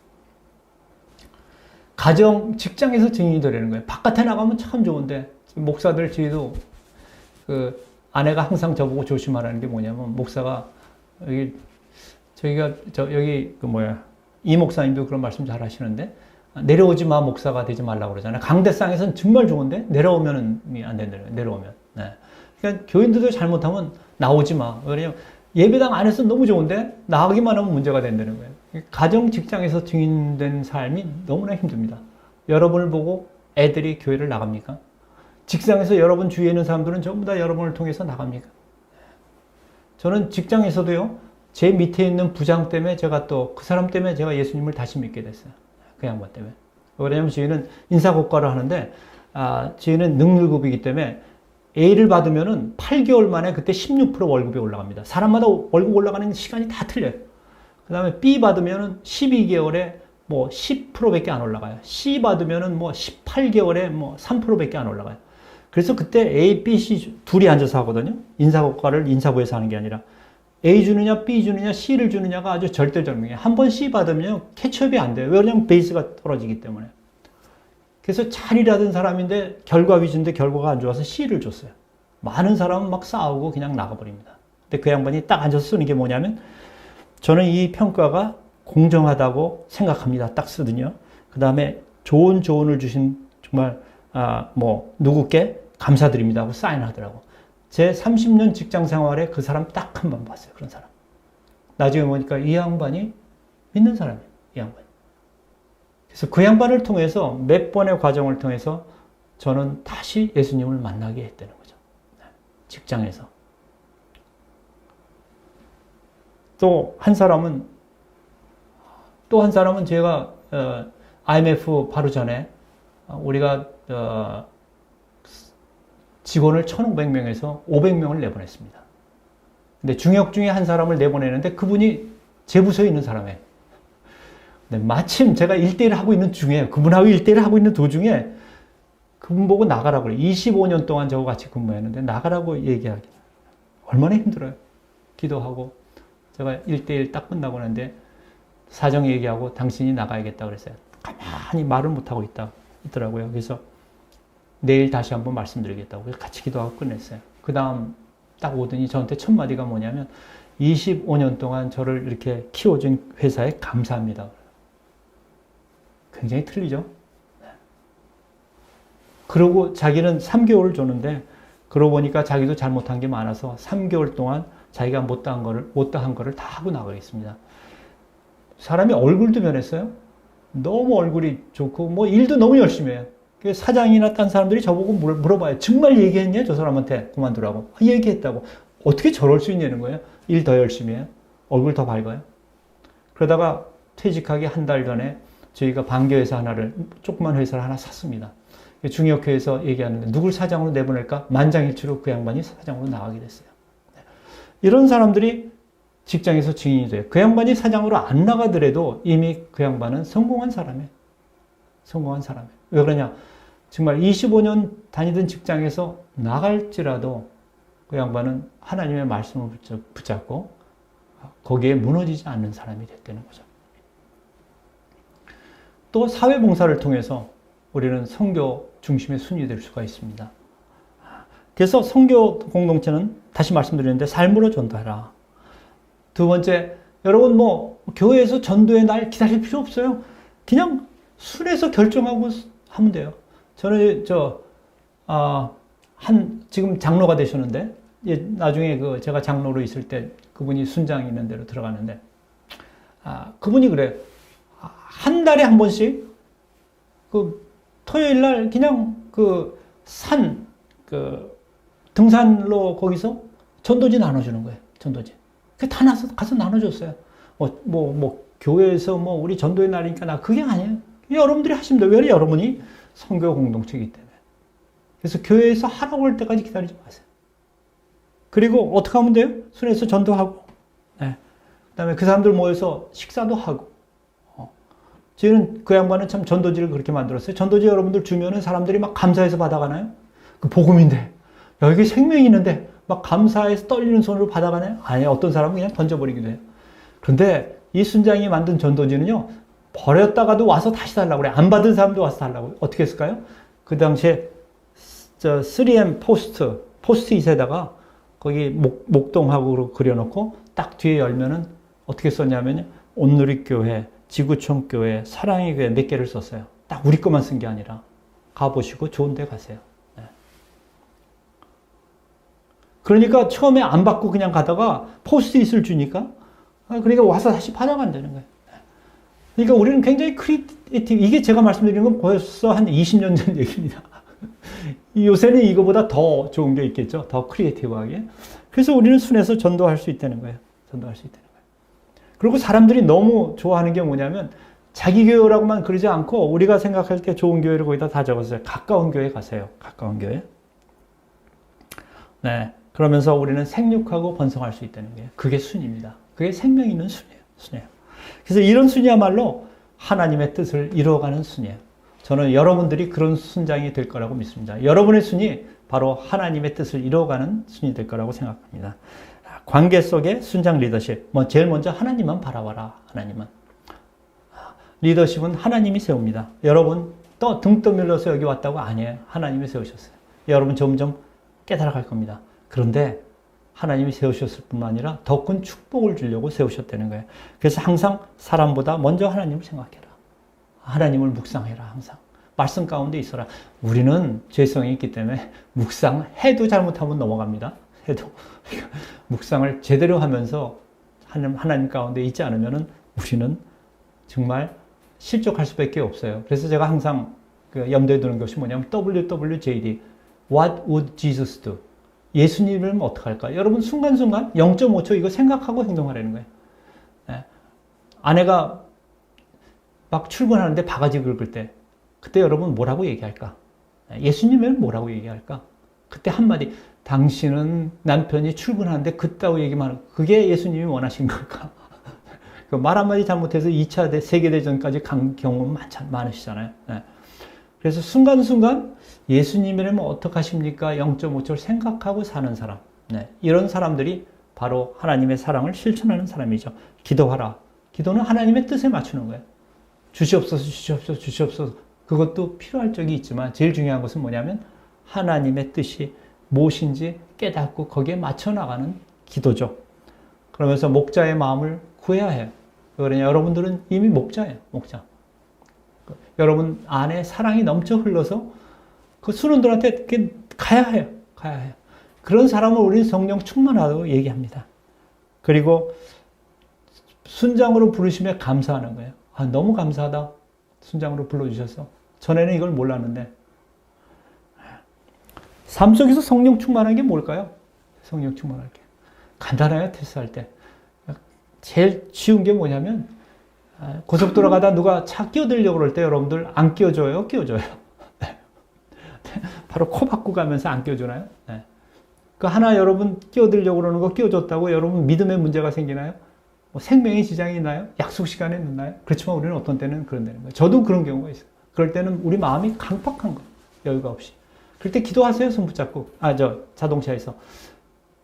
가정, 직장에서 증인이 되려는 거예요. 바깥에 나가면 참 좋은데 목사들 저희도 아내가 항상 저보고 조심하라는 게 뭐냐면 목사가 이 목사님도 그런 말씀 잘 하시는데 내려오지 마 목사가 되지 말라고 그러잖아요. 강대상에서는 정말 좋은데 내려오면 안 된다는 거예요. 내려오면. 네. 그러니까 교인들도 잘못하면 나오지 마. 왜냐면 예배당 안에서 너무 좋은데 나가기만 하면 문제가 된다는 거예요. 가정, 직장에서 증인된 삶이 너무나 힘듭니다. 여러분을 보고 애들이 교회를 나갑니까? 직장에서 여러분 주위에 있는 사람들은 전부 다 여러분을 통해서 나갑니까? 저는 직장에서도요, 제 밑에 있는 부장 때문에 제가 또 그 사람 때문에 제가 예수님을 다시 믿게 됐어요. 그 양반 때문에. 왜냐하면 저희는 인사고과를 하는데, 저희는 능률급이기 때문에 A를 받으면은 8개월 만에 그때 16% 월급이 올라갑니다. 사람마다 월급 올라가는 시간이 다 틀려요. 그 다음에 B 받으면은 12개월에 10%밖에 안 올라가요. C 받으면은 18개월에 3%밖에 안 올라가요. 그래서 그때 A, B, C 둘이 앉아서 하거든요. 인사고과를 인사부에서 하는 게 아니라. A 주느냐, B 주느냐, C를 주느냐가 아주 절대적이에요. 한 번 C 받으면 캐치업이 안 돼요. 왜냐면 베이스가 떨어지기 때문에. 그래서 잘 일하던 사람인데 결과 위주인데 결과가 안 좋아서 C를 줬어요. 많은 사람은 막 싸우고 그냥 나가버립니다. 근데 그 양반이 딱 앉아서 쓰는 게 뭐냐면 저는 이 평가가 공정하다고 생각합니다. 딱 쓰더니요. 그 다음에 좋은 조언을 주신 정말 누구께 감사드립니다 하고 사인하더라고. 제 30년 직장 생활에 그 사람 딱 한 번 봤어요. 그런 사람. 나중에 보니까 이 양반이 믿는 사람이에요. 이 양반이. 그래서 그 양반을 통해서 몇 번의 과정을 통해서 저는 다시 예수님을 만나게 했다는 거죠. 직장에서. 또 한 사람은 제가 IMF 바로 전에 우리가 직원을 1,500명에서 500명을 내보냈습니다. 근데 중역 중에 한 사람을 내보내는데 그분이 제 부서에 있는 사람이에요. 근데 마침 제가 1대1 하고 있는 중에, 그분하고 1대1 하고 있는 도중에 그분 보고 나가라고 그래요. 25년 동안 저하고 같이 근무했는데 나가라고 얘기하기. 얼마나 힘들어요. 기도하고 제가 1대1 딱 끝나고 나는데 사정 얘기하고 당신이 나가야겠다 그랬어요. 가만히 말을 못하고 있더라고요. 그래서 내일 다시 한번 말씀드리겠다고 같이 기도하고 끝냈어요. 그 다음 딱 오더니 저한테 첫 마디가 뭐냐면 25년 동안 저를 이렇게 키워준 회사에 감사합니다. 굉장히 틀리죠? 그러고 자기는 3개월을 줬는데 그러고 보니까 자기도 잘못한 게 많아서 3개월 동안 자기가 못다한 거를 다 하고 나가겠습니다. 사람이 얼굴도 변했어요. 너무 얼굴이 좋고 일도 너무 열심히 해요. 사장이나 딴 사람들이 저보고 물어봐요. 정말 얘기했냐? 저 사람한테 그만두라고. 얘기했다고. 어떻게 저럴 수 있냐는 거예요. 일 더 열심히 해요. 얼굴 더 밝아요. 그러다가 퇴직하기 한 달 전에 저희가 반겨회사 조그만 회사를 하나 샀습니다. 중역회에서 얘기하는데 누굴 사장으로 내보낼까? 만장일치로 그 양반이 사장으로 나가게 됐어요. 이런 사람들이 직장에서 증인이 돼요. 그 양반이 사장으로 안 나가더라도 이미 그 양반은 성공한 사람이에요. 성공한 사람이에요. 왜 그러냐? 정말 25년 다니던 직장에서 나갈지라도 그 양반은 하나님의 말씀을 붙잡고 거기에 무너지지 않는 사람이 됐다는 거죠. 또 사회봉사를 통해서 우리는 선교 중심의 순위 될 수가 있습니다. 그래서 선교 공동체는 다시 말씀드리는데 삶으로 전도하라. 두 번째, 여러분 교회에서 전도의 날 기다릴 필요 없어요. 그냥 순에서 결정하고 하면 돼요. 저는 지금 장로가 되셨는데 나중에 제가 장로로 있을 때 그분이 순장 있는 데로 들어갔는데 그분이 그래요. 한 달에 한 번씩 토요일 날 그냥 등산로 거기서 전도지 나눠주는 거예요. 전도지. 다 가서 나눠줬어요. 교회에서 우리 전도의 날이니까 그게 아니에요. 여러분들이 하시면 돼요. 왜 여러분이 선교 공동체이기 때문에. 그래서 교회에서 하라고 할 때까지 기다리지 마세요. 그리고 어떻게 하면 돼요? 순회에서 전도하고, 그 다음에 그 사람들 모여서 식사도 하고. 저희는 그 양반은 참 전도지를 그렇게 만들었어요. 전도지 여러분들 주면은 사람들이 막 감사해서 받아가나요? 그 복음인데. 여기 생명이 있는데 막 감사해서 떨리는 손으로 받아가나요? 아니에요. 어떤 사람은 그냥 던져버리기도 해요. 그런데 이 순장이 만든 전도지는요, 버렸다가도 와서 다시 달라고 그래요. 안 받은 사람도 와서 달라고. 어떻게 했을까요? 그 당시에 3M 포스트잇에다가 거기 목동하고 그려놓고 딱 뒤에 열면은 어떻게 썼냐면요. 온누리교회, 지구촌교회, 사랑의 교회 몇 개를 썼어요. 딱 우리 것만 쓴 게 아니라 가보시고 좋은 데 가세요. 그러니까 처음에 안 받고 그냥 가다가 포스트잇을 주니까 그러니까 와서 다시 받아간다는 거예요. 그러니까 우리는 굉장히 크리에이티브, 이게 제가 말씀드리는 건 벌써 한 20년 전 얘기입니다. 요새는 이거보다 더 좋은 게 있겠죠. 더 크리에이티브하게. 그래서 우리는 순에서 전도할 수 있다는 거예요. 전도할 수 있다는 거예요. 그리고 사람들이 너무 좋아하는 게 뭐냐면 자기 교회라고만 그러지 않고 우리가 생각할 때 좋은 교회를 거기다 다 적었어요. 가까운 교회 가세요. 가까운 교회. 네. 그러면서 우리는 생육하고 번성할 수 있다는 거예요. 그게 순입니다. 그게 생명 있는 순이에요. 그래서 이런 순이야말로 하나님의 뜻을 이루어가는 순이에요. 저는 여러분들이 그런 순장이 될 거라고 믿습니다. 여러분의 순이 바로 하나님의 뜻을 이루어가는 순이 될 거라고 생각합니다. 관계 속의 순장 리더십. 제일 먼저 하나님만 바라봐라. 하나님만. 리더십은 하나님이 세웁니다. 여러분 또 등 떠밀려서 여기 왔다고 아니에요. 하나님이 세우셨어요. 여러분 점점 깨달아갈 겁니다. 그런데 하나님이 세우셨을 뿐만 아니라 더 큰 축복을 주려고 세우셨다는 거예요. 그래서 항상 사람보다 먼저 하나님을 생각해라. 하나님을 묵상해라. 항상 말씀 가운데 있어라. 우리는 죄성이 있기 때문에 묵상해도 잘못하면 넘어갑니다. 해도 묵상을 제대로 하면서 하나님 가운데 있지 않으면 우리는 정말 실족할 수밖에 없어요. 그래서 제가 항상 염두에 두는 것이 뭐냐면 WWJD, What would Jesus do? 예수님이면 어떡할까? 여러분 순간순간 0.5초 이거 생각하고 행동하라는 거예요. 네. 아내가 막 출근하는데 바가지 긁을 때 그때 여러분 뭐라고 얘기할까? 예수님은 뭐라고 얘기할까? 그때 한마디, 당신은 남편이 출근하는데 그따위 얘기만 하는, 그게 예수님이 원하신 걸까? 말 한마디 잘못해서 2차 세계대전까지 간 경우 많으시잖아요. 네. 그래서 순간순간 예수님이라면 어떡하십니까? 0.5초를 생각하고 사는 사람. 네. 이런 사람들이 바로 하나님의 사랑을 실천하는 사람이죠. 기도하라. 기도는 하나님의 뜻에 맞추는 거예요. 주시옵소서, 주시옵소서, 주시옵소서. 그것도 필요할 적이 있지만 제일 중요한 것은 뭐냐면 하나님의 뜻이 무엇인지 깨닫고 거기에 맞춰 나가는 기도죠. 그러면서 목자의 마음을 구해야 해요. 그러냐, 여러분들은 이미 목자예요. 목자. 여러분 안에 사랑이 넘쳐 흘러서 그 순원들한테 이렇게 가야 해요. 가야 해요. 그런 사람을 우리 성령 충만하다고 얘기합니다. 그리고 순장으로 부르시면 감사하는 거예요. 아, 너무 감사하다. 순장으로 불러주셔서. 전에는 이걸 몰랐는데. 삶 속에서 성령 충만한 게 뭘까요? 성령 충만할 게. 간단해요, 테스트할 때. 제일 쉬운 게 뭐냐면, 고속도로 가다 누가 차 끼어들려고 그럴 때 여러분들 안 끼워줘요? 끼워줘요? 바로 코 박고 가면서 안 끼워주나요? 네. 그 하나 여러분 끼어들려고 그러는 거 끼워줬다고 여러분 믿음에 문제가 생기나요? 뭐 생명에 지장이 있나요? 약속 시간에 늦나요? 그렇지만 우리는 어떤 때는 그런다는 거예요. 저도 그런 경우가 있어요. 그럴 때는 우리 마음이 강팍한 거예요. 여유가 없이. 그럴 때 기도하세요. 손 붙잡고. 자동차에서.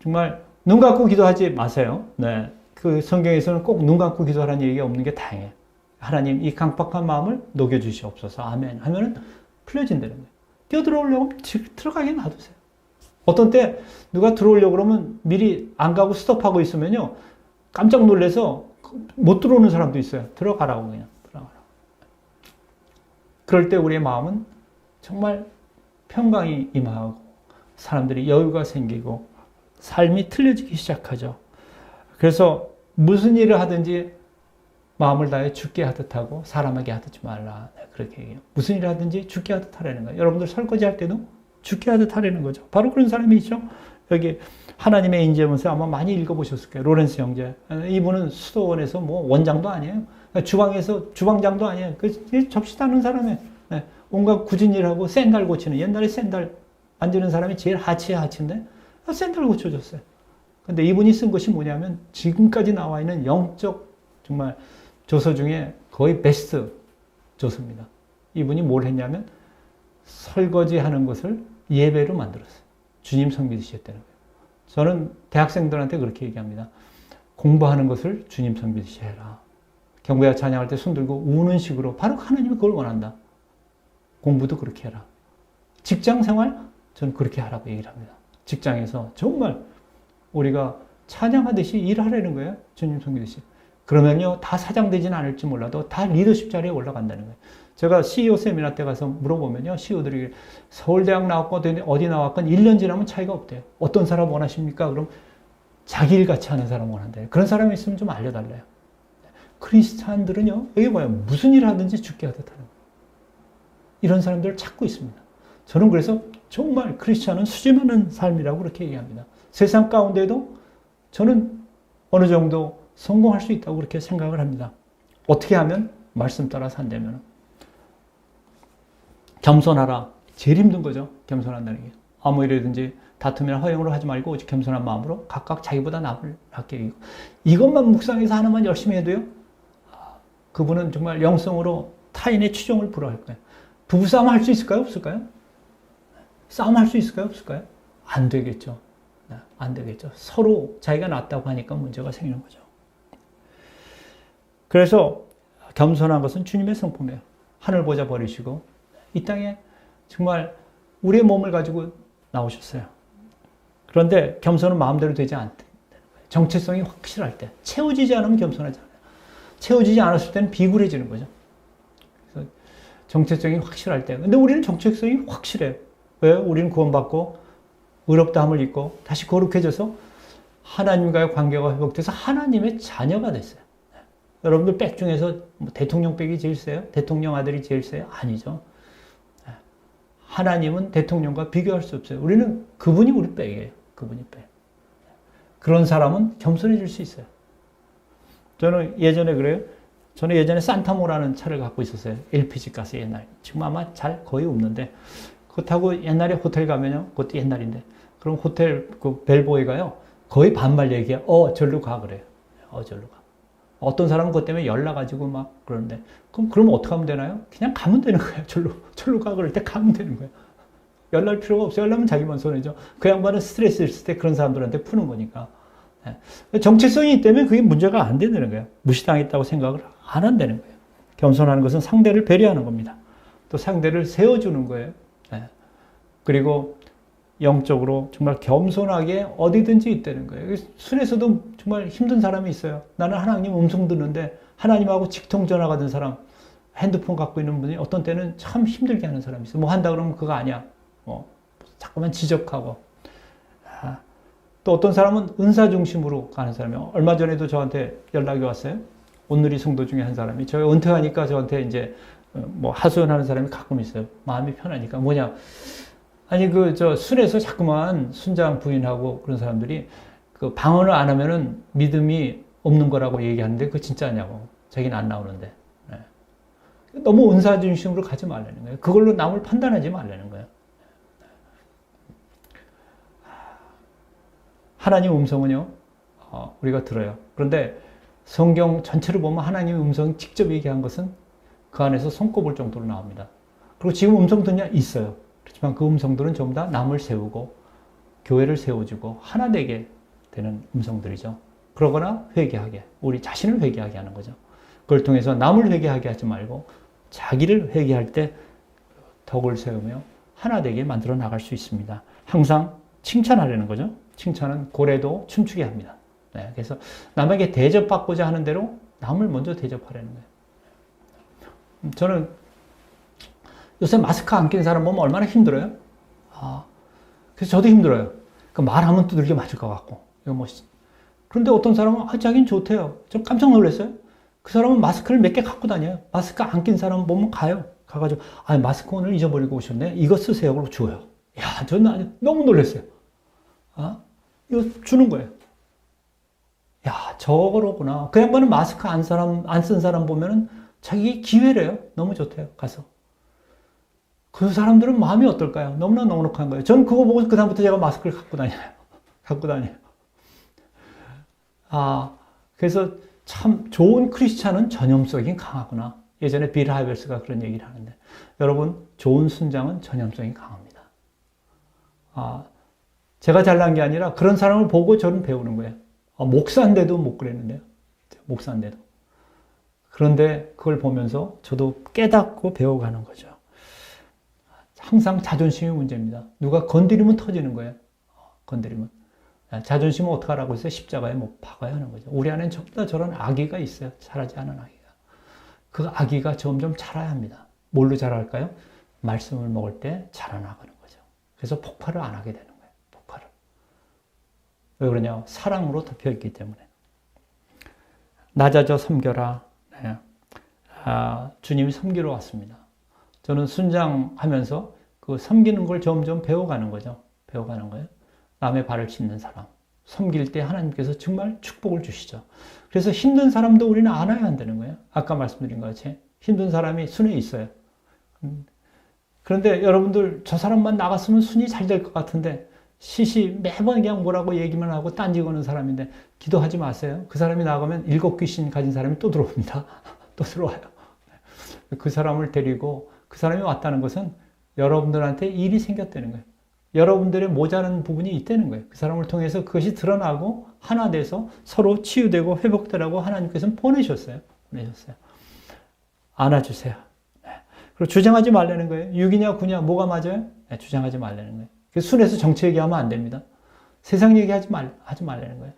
정말 눈 감고 기도하지 마세요. 네. 그 성경에서는 꼭 눈 감고 기도하라는 얘기가 없는 게 다행이에요. 하나님 이 강팍한 마음을 녹여주시옵소서. 아멘. 하면은 풀려진다는 거예요. 뛰어들어오려고 하면 들어가게 놔두세요. 어떤 때 누가 들어오려고 그러면 미리 안 가고 스톱하고 있으면요. 깜짝 놀라서 못 들어오는 사람도 있어요. 들어가라고 그냥. 들어가라고. 그럴 때 우리의 마음은 정말 평강이 임하고 사람들이 여유가 생기고 삶이 틀려지기 시작하죠. 그래서 무슨 일을 하든지 마음을 다해 죽게 하듯 하고 사람에게 하듯 말라. 그렇게 얘기해요. 무슨 일을 하든지 죽게 하듯 하라는 거예요. 여러분들 설거지 할 때도 죽게 하듯 하라는 거죠. 바로 그런 사람이 있죠. 여기 하나님의 인재문서 아마 많이 읽어보셨을 거예요. 로렌스 형제. 이분은 수도원에서 뭐 원장도 아니에요. 주방에서 주방장도 아니에요. 그 접시 따는 사람이에요. 온갖 굳은 일하고 샌들 고치는, 옛날에 샌들 만지는 사람이 제일 하치의 하치인데 샌들 고쳐줬어요. 근데 이분이 쓴 것이 뭐냐면 지금까지 나와 있는 영적 정말 조서 중에 거의 베스트 조서입니다. 이분이 뭘 했냐면 설거지 하는 것을 예배로 만들었어요. 주님 섬기듯이 했다는 거예요. 저는 대학생들한테 그렇게 얘기합니다. 공부하는 것을 주님 섬기듯이 해라. 경배와 찬양할 때 손 들고 우는 식으로 바로 하나님이 그걸 원한다. 공부도 그렇게 해라. 직장 생활? 저는 그렇게 하라고 얘기를 합니다. 직장에서 정말 우리가 찬양하듯이 일하라는 거예요. 주님 섬기듯이. 그러면요, 다 사장 되지는 않을지 몰라도 다 리더십 자리에 올라간다는 거예요. 제가 CEO 세미나 때 가서 물어보면요, CEO들이 서울대학 나왔고 어디 나왔건 1년 지나면 차이가 없대요. 어떤 사람 원하십니까? 그럼 자기 일 같이 하는 사람 원한대요. 그런 사람이 있으면 좀 알려달래요. 크리스찬들은요, 이게 뭐예요? 무슨 일을 하든지 죽게 하듯 하는 거예요. 이런 사람들을 찾고 있습니다. 저는 그래서 정말 크리스찬은 수집하는 삶이라고 그렇게 얘기합니다. 세상 가운데도 저는 어느 정도 성공할 수 있다고 그렇게 생각을 합니다. 어떻게 하면? 말씀 따라 산다면. 겸손하라. 제일 힘든 거죠. 겸손한다는 게. 아무 일이든지 다투면 허영으로 하지 말고 오직 겸손한 마음으로 각각 자기보다 남을 낮게 여기고. 이것만 묵상해서 하나만 열심히 해도요. 그분은 정말 영성으로 타인의 추종을 불허할 거예요. 부부싸움 할 수 있을까요? 없을까요? 싸움 할 수 있을까요? 없을까요? 안 되겠죠. 안 되겠죠. 서로 자기가 낫다고 하니까 문제가 생기는 거죠. 그래서 겸손한 것은 주님의 성품이에요. 하늘 보자 버리시고 이 땅에 정말 우리의 몸을 가지고 나오셨어요. 그런데 겸손은 마음대로 되지 않다는 거예요. 정체성이 확실할 때. 채워지지 않으면 겸손하지 않아요. 채워지지 않았을 때는 비굴해지는 거죠. 그래서 정체성이 확실할 때. 근데 우리는 정체성이 확실해요. 왜요? 우리는 구원받고 의롭다함을 입고 다시 거룩해져서 하나님과의 관계가 회복돼서 하나님의 자녀가 됐어요. 여러분들 백 중에서 뭐 대통령 백이 제일 세요? 대통령 아들이 제일 세요? 아니죠. 하나님은 대통령과 비교할 수 없어요. 우리는 그분이 우리 백이에요. 그분이 백. 그런 사람은 겸손해질 수 있어요. 저는 예전에 그래요. 저는 예전에 산타모라는 차를 갖고 있었어요. LPG 가스 옛날. 지금 아마 잘 거의 없는데. 그거 타고 옛날에 호텔 가면요. 그것도 옛날인데. 그럼 호텔 그 벨보이가요. 거의 반말 얘기야. 절로 가 그래요. 절로 가. 어떤 사람은 그것 때문에 연락가지고 막 그러는데. 그럼 어떻게 하면 되나요? 그냥 가면 되는 거예요. 절로 가 그럴 때 가면 되는 거예요. 연락할 필요가 없어요. 연락하면 자기만 손해죠. 그 양반은 스트레스 있을 때 그런 사람들한테 푸는 거니까. 정체성이 있기 때문에 그게 문제가 안 되는 거예요. 무시당했다고 생각을 안 한다는 거예요. 겸손하는 것은 상대를 배려하는 겁니다. 또 상대를 세워주는 거예요. 그리고 영적으로 정말 겸손하게 어디든지 있다는 거예요. 순에서도 정말 힘든 사람이 있어요. 나는 하나님 음성 듣는데 하나님하고 직통전화가 된 사람, 핸드폰 갖고 있는 분이 어떤 때는 참 힘들게 하는 사람이 있어요. 뭐 한다 그러면 그거 아니야. 자꾸만 지적하고. 또 어떤 사람은 은사 중심으로 가는 사람이에요. 얼마 전에도 저한테 연락이 왔어요. 온누리 성도 중에 한 사람이 저희 은퇴하니까 저한테 이제 뭐 하소연하는 사람이 가끔 있어요. 마음이 편하니까. 뭐냐. 아니 순에서 자꾸만 순장 부인하고 그런 사람들이 그 방언을 안 하면은 믿음이 없는 거라고 얘기하는데 그거 진짜냐고. 자기는 안 나오는데. 너무 은사 중심으로 가지 말라는 거예요. 그걸로 남을 판단하지 말라는 거예요. 하나님 음성은요, 우리가 들어요. 그런데 성경 전체를 보면 하나님의 음성이 직접 얘기한 것은 그 안에서 손꼽을 정도로 나옵니다. 그리고 지금 음성 듣냐? 있어요. 그렇지만 그 음성들은 전부 다 남을 세우고 교회를 세워주고 하나 되게 되는 음성들이죠. 그러거나 회개하게, 우리 자신을 회개하게 하는 거죠. 그걸 통해서 남을 회개하게 하지 말고 자기를 회개할 때 덕을 세우며 하나 되게 만들어 나갈 수 있습니다. 항상 칭찬하려는 거죠. 칭찬은 고래도 춤추게 합니다. 그래서 남에게 대접받고자 하는 대로 남을 먼저 대접하려는 거예요. 저는 요새 마스크 안 낀 사람 보면 얼마나 힘들어요? 그래서 저도 힘들어요. 말하면 두들겨 맞을 것 같고. 그런데 어떤 사람은, 자기는 좋대요. 좀 깜짝 놀랐어요. 그 사람은 마스크를 몇 개 갖고 다녀요. 마스크 안 낀 사람 보면 가요. 가가지고, 마스크 오늘 잊어버리고 오셨네. 이거 쓰세요. 그러고 줘요. 저는 너무 놀랐어요. 이거 주는 거예요. 저거로구나. 그 양반은 마스크 안 쓴 사람 보면은 자기 기회래요. 너무 좋대요. 가서. 그 사람들은 마음이 어떨까요? 너무나 넉넉한 거예요. 전 그거 보고 그다음부터 제가 마스크를 갖고 다녀요. 갖고 다녀요. 그래서 참 좋은 크리스찬은 전염성이 강하구나. 예전에 빌 하이벨스가 그런 얘기를 하는데, 여러분, 좋은 순장은 전염성이 강합니다. 제가 잘난 게 아니라 그런 사람을 보고 저는 배우는 거예요. 목사인데도 못 그랬는데요. 목사인데도. 그런데 그걸 보면서 저도 깨닫고 배워가는 거죠. 항상 자존심이 문제입니다. 누가 건드리면 터지는 거예요. 건드리면. 자존심은 어떻게 하라고 했어요? 십자가에 못 박아야 하는 거죠. 우리 안에는 전부 다 저런 악의가 있어요. 자라지 않은 악의가. 그 악의가 점점 자라야 합니다. 뭘로 자랄까요? 말씀을 먹을 때 자라나가는 거죠. 그래서 폭발을 안 하게 되는 거예요. 폭발을. 왜 그러냐? 사랑으로 덮여있기 때문에. 낮아져 섬겨라. 주님이 섬기러 왔습니다. 저는 순장하면서 그 섬기는 걸 점점 배워가는 거죠. 배워가는 거예요. 남의 발을 씻는 사람. 섬길 때 하나님께서 정말 축복을 주시죠. 그래서 힘든 사람도 우리는 안아야 한다는 거예요. 아까 말씀드린 것 같이. 힘든 사람이 순에 있어요. 그런데 여러분들 저 사람만 나갔으면 순이 잘 될 것 같은데 매번 그냥 뭐라고 얘기만 하고 딴지거는 사람인데 기도하지 마세요. 그 사람이 나가면 7 귀신 가진 사람이 또 들어옵니다. 또 들어와요. 그 사람을 데리고 그 사람이 왔다는 것은 여러분들한테 일이 생겼다는 거예요. 여러분들의 모자란 부분이 있다는 거예요. 그 사람을 통해서 그것이 드러나고 하나 돼서 서로 치유되고 회복되라고 하나님께서는 보내셨어요. 안아주세요. 그리고 주장하지 말라는 거예요. 6이냐 9냐 뭐가 맞아요? 주장하지 말라는 거예요. 그래서 순에서 정치 얘기하면 안 됩니다. 세상 얘기하지 말라는 거예요.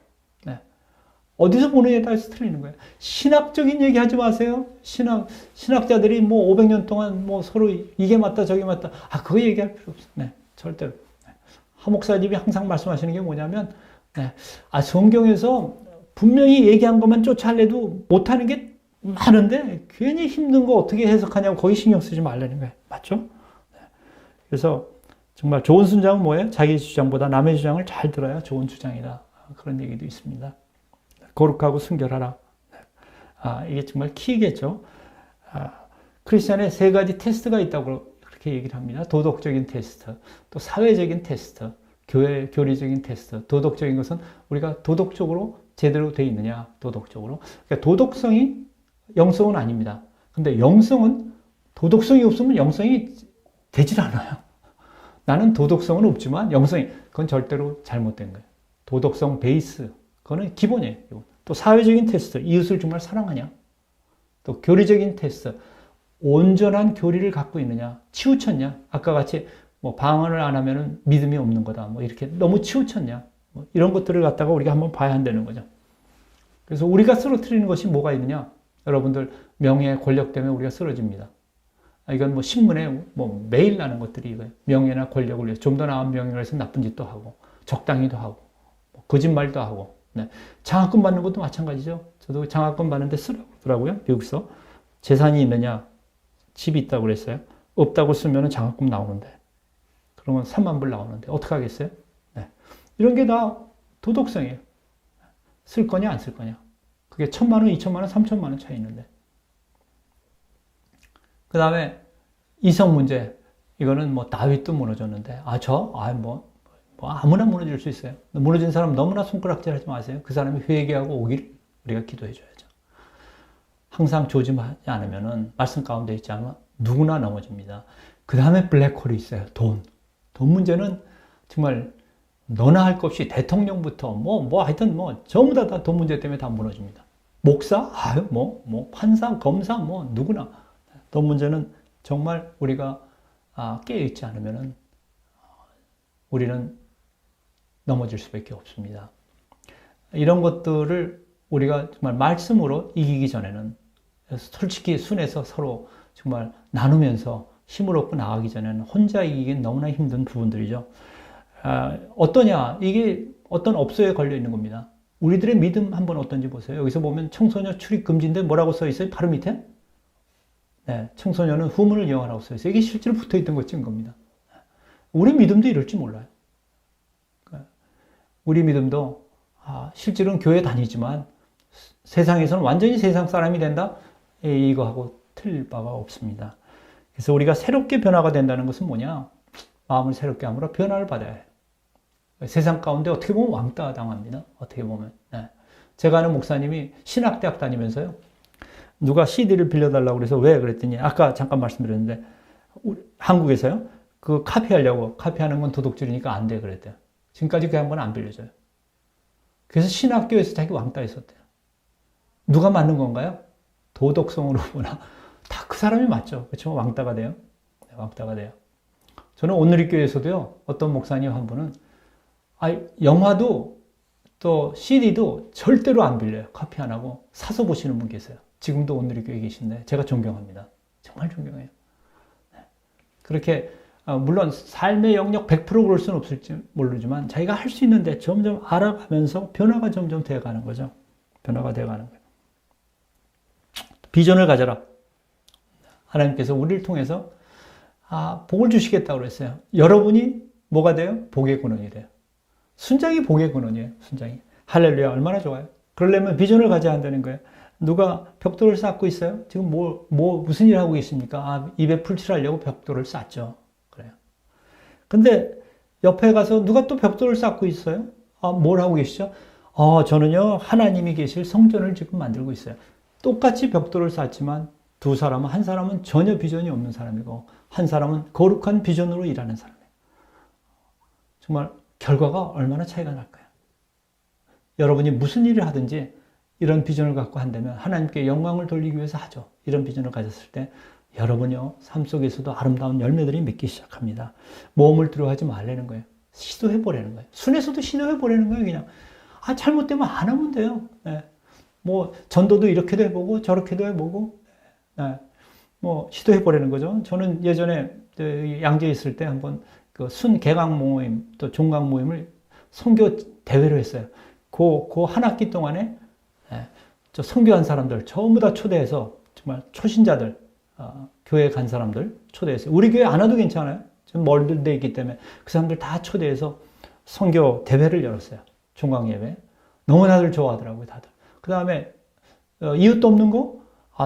어디서 보느냐에 따라서 틀리는 거예요. 신학적인 얘기 하지 마세요. 신학자들이 뭐 500년 동안 뭐 서로 이게 맞다 저게 맞다. 그거 얘기할 필요 없어요. 네, 절대로. 하 목사님이 항상 말씀하시는 게 뭐냐면, 네, 성경에서 분명히 얘기한 것만 쫓아내도 못하는 게 많은데 괜히 힘든 거 어떻게 해석하냐고 거기 신경 쓰지 말라는 거예요. 맞죠? 네. 그래서 정말 좋은 순장은 뭐예요? 자기 주장보다 남의 주장을 잘 들어야 좋은 주장이다. 그런 얘기도 있습니다. 거룩하고 순결하라. 이게 정말 키겠죠. 크리스천의 세 가지 테스트가 있다고 그렇게 얘기를 합니다. 도덕적인 테스트, 또 사회적인 테스트, 교리적인 테스트. 도덕적인 것은 우리가 도덕적으로 제대로 되어 있느냐, 도덕적으로. 그러니까 도덕성이 영성은 아닙니다. 근데 영성은 도덕성이 없으면 영성이 되질 않아요. 나는 도덕성은 없지만 영성이, 그건 절대로 잘못된 거예요. 도덕성 베이스, 그거는 기본이에요. 또 사회적인 테스트, 이웃을 정말 사랑하냐? 또 교리적인 테스트, 온전한 교리를 갖고 있느냐? 치우쳤냐? 아까 같이 뭐 방언을 안 하면은 믿음이 없는 거다. 뭐 이렇게 너무 치우쳤냐? 뭐 이런 것들을 갖다가 우리가 한번 봐야 한다는 거죠. 그래서 우리가 쓰러뜨리는 것이 뭐가 있느냐? 여러분들 명예, 권력 때문에 우리가 쓰러집니다. 이건 뭐 신문에 뭐 매일 나는 것들이 이거예요. 명예나 권력을 위해서 좀 더 나은 명예를 위해서 나쁜 짓도 하고, 적당히도 하고, 거짓말도 하고. 네. 장학금 받는 것도 마찬가지죠. 저도 장학금 받는데 쓰라고요. 미국서. 재산이 있느냐? 집이 있다고 그랬어요. 없다고 쓰면 장학금 나오는데. 그러면 3만 불 나오는데 어떻게 하겠어요? 네. 이런 게 다 도덕성이에요. 쓸 거냐 안 쓸 거냐. 그게 1,000만 원, 2,000만 원, 3,000만 원 차이 있는데. 그 다음에 이성 문제. 이거는 뭐 다윗도 무너졌는데 아무나 무너질 수 있어요. 무너진 사람 너무나 손가락질 하지 마세요. 그 사람이 회개하고 오길 우리가 기도해 줘야죠. 항상 조심하지 않으면은, 말씀 가운데 있지 않으면 누구나 넘어집니다. 그 다음에 블랙홀이 있어요. 돈 문제는 정말 너나 할 것 없이 대통령부터 하여튼 전부 다 돈 문제 때문에 다 무너집니다. 목사? 판사, 검사, 누구나. 돈 문제는 정말 우리가 깨어있지 않으면은 우리는 넘어질 수밖에 없습니다. 이런 것들을 우리가 정말 말씀으로 이기기 전에는, 솔직히 순에서 서로 정말 나누면서 힘을 얻고 나가기 전에는 혼자 이기기는 너무나 힘든 부분들이죠. 어떠냐? 이게 어떤 업소에 걸려 있는 겁니다. 우리들의 믿음 한번 어떤지 보세요. 여기서 보면 청소년 출입 금지인데 뭐라고 써 있어요? 바로 밑에? 네, 청소년은 후문을 이용하라고 써 있어요. 이게 실제로 붙어 있던 것 찍은 겁니다. 우리 믿음도 이럴지 몰라요. 우리 믿음도 실제로는 교회 다니지만 세상에서는 완전히 세상 사람이 된다? 이거하고 틀릴 바가 없습니다. 그래서 우리가 새롭게 변화가 된다는 것은 뭐냐? 마음을 새롭게 함으로 변화를 받아야 해요. 세상 가운데 어떻게 보면 왕따 당합니다. 어떻게 보면. 네. 제가 아는 목사님이 신학대학 다니면서요. 누가 CD를 빌려달라고 그래서 왜? 그랬더니 아까 잠깐 말씀드렸는데 한국에서요. 그 카피하는 건 도덕질이니까 안 돼 그랬대요. 지금까지 그 양반은 안 빌려줘요. 그래서 신학교에서 자기 왕따 했었대요. 누가 맞는 건가요? 도덕성으로 보나 다 그 사람이 맞죠. 그렇죠? 왕따가 돼요. 네, 왕따가 돼요. 저는 오늘리교회에서도요. 어떤 목사님 한 분은 영화도 또 CD도 절대로 안 빌려요. 카피 안 하고 사서 보시는 분 계세요. 지금도 오늘리교회에 계신데 제가 존경합니다. 정말 존경해요. 네. 그렇게 물론 삶의 영역 100% 그럴 수는 없을지 모르지만 자기가 할 수 있는데 점점 알아가면서 변화가 점점 되어가는 거죠. 변화가 되어가는 거예요. 비전을 가져라. 하나님께서 우리를 통해서 복을 주시겠다고 그랬어요. 여러분이 뭐가 돼요? 복의 근원이 돼요. 순장이 복의 근원이에요. 순장이. 할렐루야. 얼마나 좋아요. 그러려면 비전을 가져야 한다는 거예요. 누가 벽돌을 쌓고 있어요? 지금 무슨 일 하고 계십니까? 입에 풀칠하려고 벽돌을 쌓죠. 그래요. 근데 옆에 가서 누가 또 벽돌을 쌓고 있어요? 뭘 하고 계시죠? 저는요, 하나님이 계실 성전을 지금 만들고 있어요. 똑같이 벽돌을 쌓지만 한 사람은 전혀 비전이 없는 사람이고, 한 사람은 거룩한 비전으로 일하는 사람이에요. 정말 결과가 얼마나 차이가 날까요? 여러분이 무슨 일을 하든지 이런 비전을 갖고 한다면 하나님께 영광을 돌리기 위해서 하죠. 이런 비전을 가졌을 때 여러분이요, 삶 속에서도 아름다운 열매들이 맺기 시작합니다. 모험을 두려워하지 말라는 거예요. 시도해보라는 거예요. 순에서도 시도해보라는 거예요. 그냥 잘못되면 안 하면 돼요. 네. 뭐 전도도 이렇게도 해보고 저렇게도 해보고 네. 뭐 시도해보라는 거죠. 저는 예전에 양재에 있을 때 한번 그 순개강 모임 또 종강 모임을 선교 대회로 했어요. 그 한 학기 동안에 저 선교한 사람들 전부 다 초대해서 정말 초신자들 교회 간 사람들 초대했어요. 우리 교회 안 와도 괜찮아요. 좀 멀리 돼 있기 때문에 그 사람들 다 초대해서 선교 대회를 열었어요. 종강 예배. 너무나들 좋아하더라고요, 다들. 그 다음에 이웃도 없는 거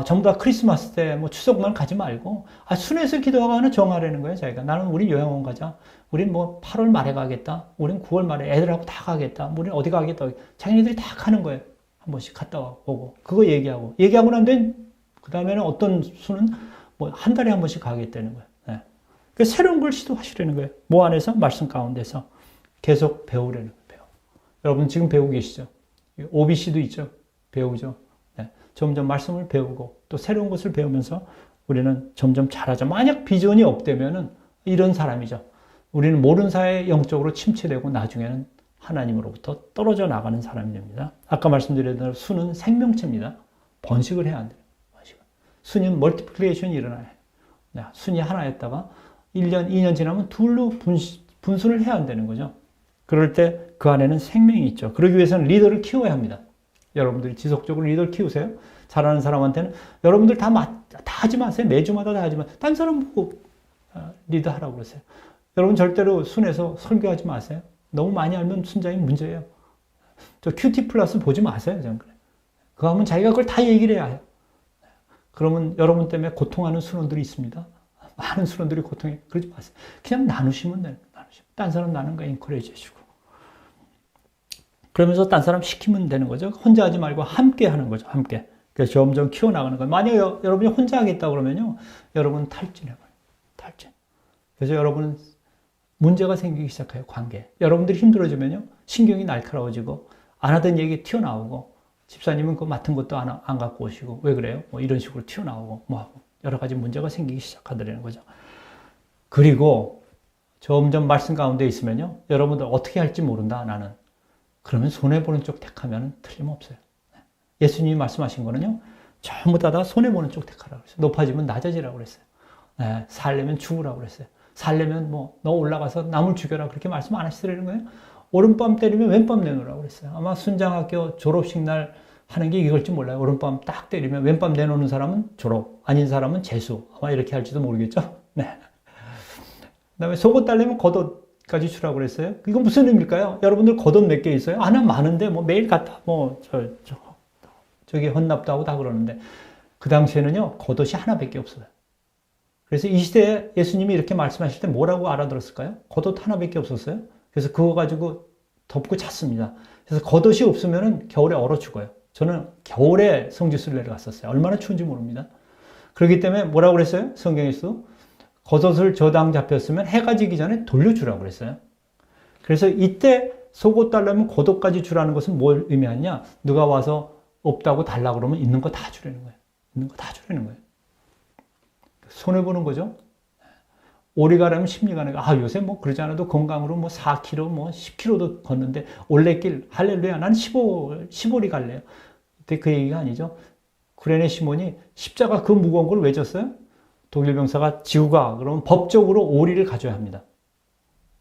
전부 다 크리스마스 때 뭐 추석만 가지 말고 순회에서 기도하거나 정하라는 거예요. 자기가 나는 우리 요양원 가자. 우린 뭐 8월 말에 가겠다. 우린 9월 말에 애들하고 다 가겠다. 우린 어디 가겠다. 자기네들이 다 가는 거예요. 한 번씩 갔다 오고 그거 얘기하고 난 뒤에 그 다음에는 어떤 수는 뭐 한 달에 한 번씩 가겠다는 거예요. 네. 그러니까 새로운 걸 시도하시려는 거예요. 뭐 안에서 말씀 가운데서 계속 배우려는 거예요. 여러분 지금 배우고 계시죠? OBC도 있죠. 배우죠. 네. 점점 말씀을 배우고 또 새로운 것을 배우면서 우리는 점점 잘하죠. 만약 비전이 없다면은 이런 사람이죠. 우리는 모르는 사이에 영적으로 침체되고 나중에는 하나님으로부터 떨어져 나가는 사람이 됩니다. 아까 말씀드린 대로 수는 생명체입니다. 번식을 해야 한대요. 수는 멀티플리케이션이 일어나요. 순이 하나였다가 1년, 2년 지나면 둘로 분순을 해야 한다는 거죠. 그럴 때 그 안에는 생명이 있죠. 그러기 위해서는 리더를 키워야 합니다. 여러분들이 지속적으로 리더를 키우세요. 잘하는 사람한테는 여러분들 다 하지 마세요. 매주마다 다 하지 마세요. 딴 사람 보고 리더하라고 그러세요. 여러분 절대로 순에서 설교하지 마세요. 너무 많이 알면 순장이 문제예요. 저 큐티 플러스 보지 마세요. 저는 그래. 그거 하면 자기가 그걸 다 얘기를 해야 해요. 그러면 여러분 때문에 고통하는 순원들이 있습니다. 많은 순원들이 고통해. 그러지 마세요. 그냥 나누시면 돼요. 딴 사람 나는 거 인커레이지 해주고. 그러면서 딴 사람 시키면 되는 거죠. 혼자 하지 말고 함께 하는 거죠. 함께. 그래서 점점 키워나가는 거예요. 만약 여러분이 혼자 하겠다 그러면요. 여러분 탈진해요. 탈진. 그래서 여러분은 문제가 생기기 시작해요. 관계. 여러분들이 힘들어지면요. 신경이 날카로워지고 안 하던 얘기 튀어나오고 집사님은 그거 맡은 것도 안 갖고 오시고 왜 그래요? 뭐 이런 식으로 튀어나오고 뭐 하고 여러 가지 문제가 생기기 시작하더라는 거죠. 그리고 점점 말씀 가운데 있으면요. 여러분들 어떻게 할지 모른다 나는. 그러면 손해보는 쪽 택하면 틀림없어요. 예수님이 말씀하신 거는요. 전부 다 손해보는 쪽 택하라고 그랬어요. 높아지면 낮아지라고 그랬어요. 살려면 죽으라고 그랬어요. 살려면 뭐 너 올라가서 남을 죽여라 그렇게 말씀 안 하시더라는 거예요. 오른밤 때리면 왼밤 내놓으라고 그랬어요. 아마 순장학교 졸업식 날 하는 게 이걸지 몰라요. 오른밤 딱 때리면 왼밤 내놓는 사람은 졸업, 아닌 사람은 재수. 아마 이렇게 할지도 모르겠죠. 네. 그다음에 속옷 달래면 겉옷까지 주라고 그랬어요. 이건 무슨 의미일까요? 여러분들 겉옷 몇 개 있어요? 난 많은데 뭐 매일 갖다 저기 헌납도 하고 다 그러는데 그 당시에는요 겉옷이 하나밖에 없어요. 그래서 이 시대에 예수님이 이렇게 말씀하실 때 뭐라고 알아들었을까요? 겉옷 하나밖에 없었어요. 그래서 그거 가지고 덮고 잤습니다. 그래서 겉옷이 없으면 겨울에 얼어 죽어요. 저는 겨울에 성지순례를 갔었어요. 얼마나 추운지 모릅니다. 그렇기 때문에 뭐라고 그랬어요? 성경에서 겉옷을 저당 잡혔으면 해가 지기 전에 돌려주라고 그랬어요. 그래서 이때 속옷 달라면 겉옷까지 주라는 것은 뭘 의미하냐? 누가 와서 없다고 달라 그러면 있는 거 다 주라는 거예요. 있는 거 다 주라는 거예요. 손해보는 거죠. 오리 가려면 십리 가는 거. 요새 뭐 그러지 않아도 건강으로 뭐 4km, 뭐 10km도 걷는데 올레길 할렐루야. 난 15리 갈래요. 그때 그 얘기가 아니죠. 구레네 시몬이 십자가 그 무거운 걸 왜 졌어요? 독일 병사가 지우가 그러면 법적으로 오리를 가져야 합니다.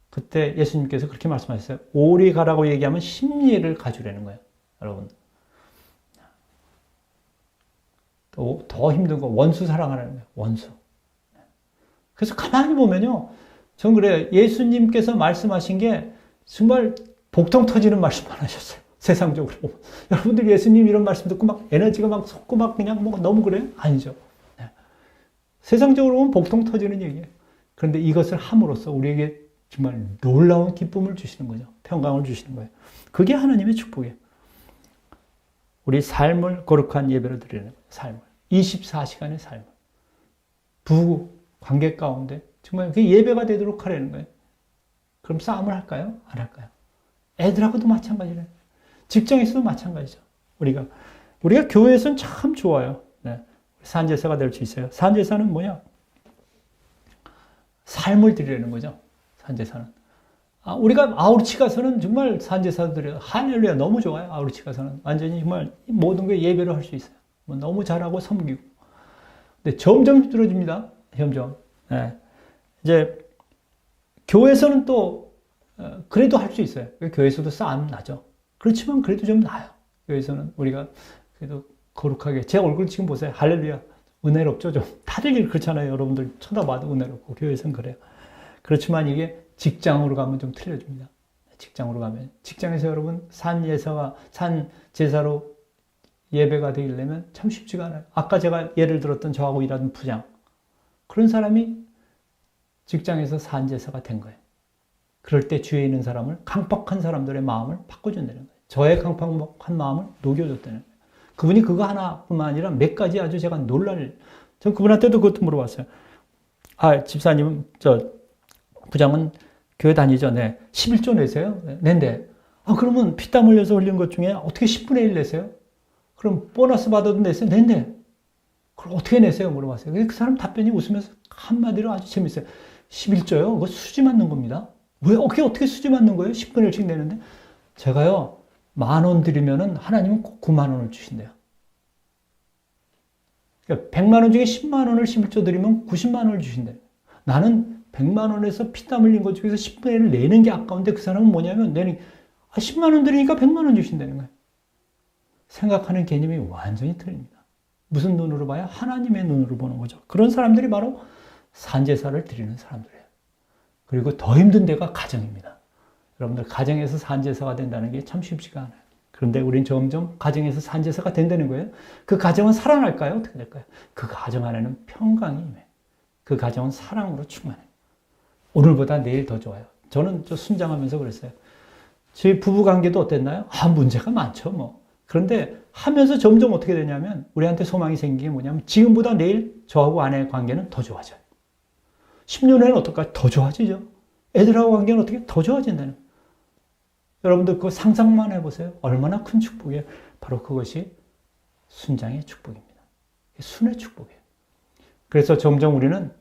그때 예수님께서 그렇게 말씀하셨어요. 오리 가라고 얘기하면 십리를 가져라는 거예요. 여러분. 또 더 힘든 거 원수 사랑하라는 거예요. 원수. 그래서 가만히 보면요. 전 그래요. 예수님께서 말씀하신 게 정말 복통 터지는 말씀만 하셨어요. 세상적으로 보면. 여러분들 예수님 이런 말씀 듣고 막 에너지가 막 솟고 막 그냥 뭐 너무 그래요? 아니죠. 네. 세상적으로 보면 복통 터지는 얘기예요. 그런데 이것을 함으로써 우리에게 정말 놀라운 기쁨을 주시는 거죠. 평강을 주시는 거예요. 그게 하나님의 축복이에요. 우리 삶을 거룩한 예배로 드리는 거예요. 삶을. 24시간의 삶을. 부부 관계 가운데 정말 그게 예배가 되도록 하라는 거예요. 그럼 싸움을 할까요? 안 할까요? 애들하고도 마찬가지래요. 직장에서도 마찬가지죠. 우리가 교회에서는 참 좋아요. 네. 산제사가 될 수 있어요. 산제사는 뭐냐? 삶을 드리려는 거죠. 산제사는. 우리가 아우르치 가서는 정말 산제사들이 할렐루야 너무 좋아요. 아우르치 가서는 완전히 정말 모든 게 예배를 할 수 있어요. 뭐 너무 잘하고 섬기고. 근데 점점 힘들어집니다. 점점. 네. 이제 교회에서는 또 그래도 할 수 있어요. 교회에서도 싸움 나죠. 그렇지만 그래도 좀 나아요. 교회에서는 우리가 그래도 거룩하게 제 얼굴 지금 보세요. 할렐루야. 은혜롭죠. 좀 다들 그렇잖아요. 여러분들 쳐다봐도 은혜롭고 교회에서는 그래요. 그렇지만 이게 직장으로 가면 좀 틀려집니다. 직장으로 가면 직장에서 여러분 산 제사로 예배가 되려면 참 쉽지가 않아요. 아까 제가 예를 들었던 저하고 일하던 부장 그런 사람이 직장에서 산 제사가 된 거예요. 그럴 때 주위에 있는 사람을 강팍한 사람들의 마음을 바꿔준다는 거예요. 저의 강팍한 마음을 녹여줬다는 거예요. 그분이 그거 하나뿐만 아니라 몇 가지 아주 제가 전 그분한테도 그것도 물어봤어요. 집사님, 부장은 교회 다니죠? 네. 11조 내세요? 네. 그러면 피땀 흘려서 흘린 것 중에 어떻게 10분의 1 내세요? 그럼 보너스 받아도 내세요? 네. 그럼 어떻게 내세요? 물어봤어요. 그 사람 답변이 웃으면서 한마디로 아주 재밌어요. 11조요? 그거 수지 맞는 겁니다. 왜? 어떻게 수지 맞는 거예요? 10분의 1씩 내는데? 제가요, 10,000원 드리면은 하나님은 꼭 90,000원을 주신대요. 그러니까 100만 원 중에 10만 원을 11조 드리면 90만 원을 주신대요. 나는 100만 원에서 피땀 흘린 것 중에서 10분의 1을 내는 게 아까운데 그 사람은 뭐냐면 10만 원 드리니까 100만 원 주신다는 거예요. 생각하는 개념이 완전히 틀립니다. 무슨 눈으로 봐야? 하나님의 눈으로 보는 거죠. 그런 사람들이 바로 산제사를 드리는 사람들이에요. 그리고 더 힘든 데가 가정입니다. 여러분들 가정에서 산제사가 된다는 게 참 쉽지가 않아요. 그런데 우린 점점 가정에서 산제사가 된다는 거예요. 그 가정은 살아날까요? 어떻게 될까요? 그 가정 안에는 평강이 임해요. 그 가정은 사랑으로 충만해요. 오늘보다 내일 더 좋아요. 저는 순장하면서 그랬어요. 저희 부부 관계도 어땠나요? 문제가 많죠, 뭐. 그런데 하면서 점점 어떻게 되냐면 우리한테 소망이 생긴 게 뭐냐면 지금보다 내일 저하고 아내의 관계는 더 좋아져요. 10년 후에는 어떨까요? 더 좋아지죠. 애들하고 관계는 어떻게 더 좋아진다는 거예요. 여러분들 그거 상상만 해보세요. 얼마나 큰 축복이에요. 바로 그것이 순장의 축복입니다. 순의 축복이에요. 그래서 점점 우리는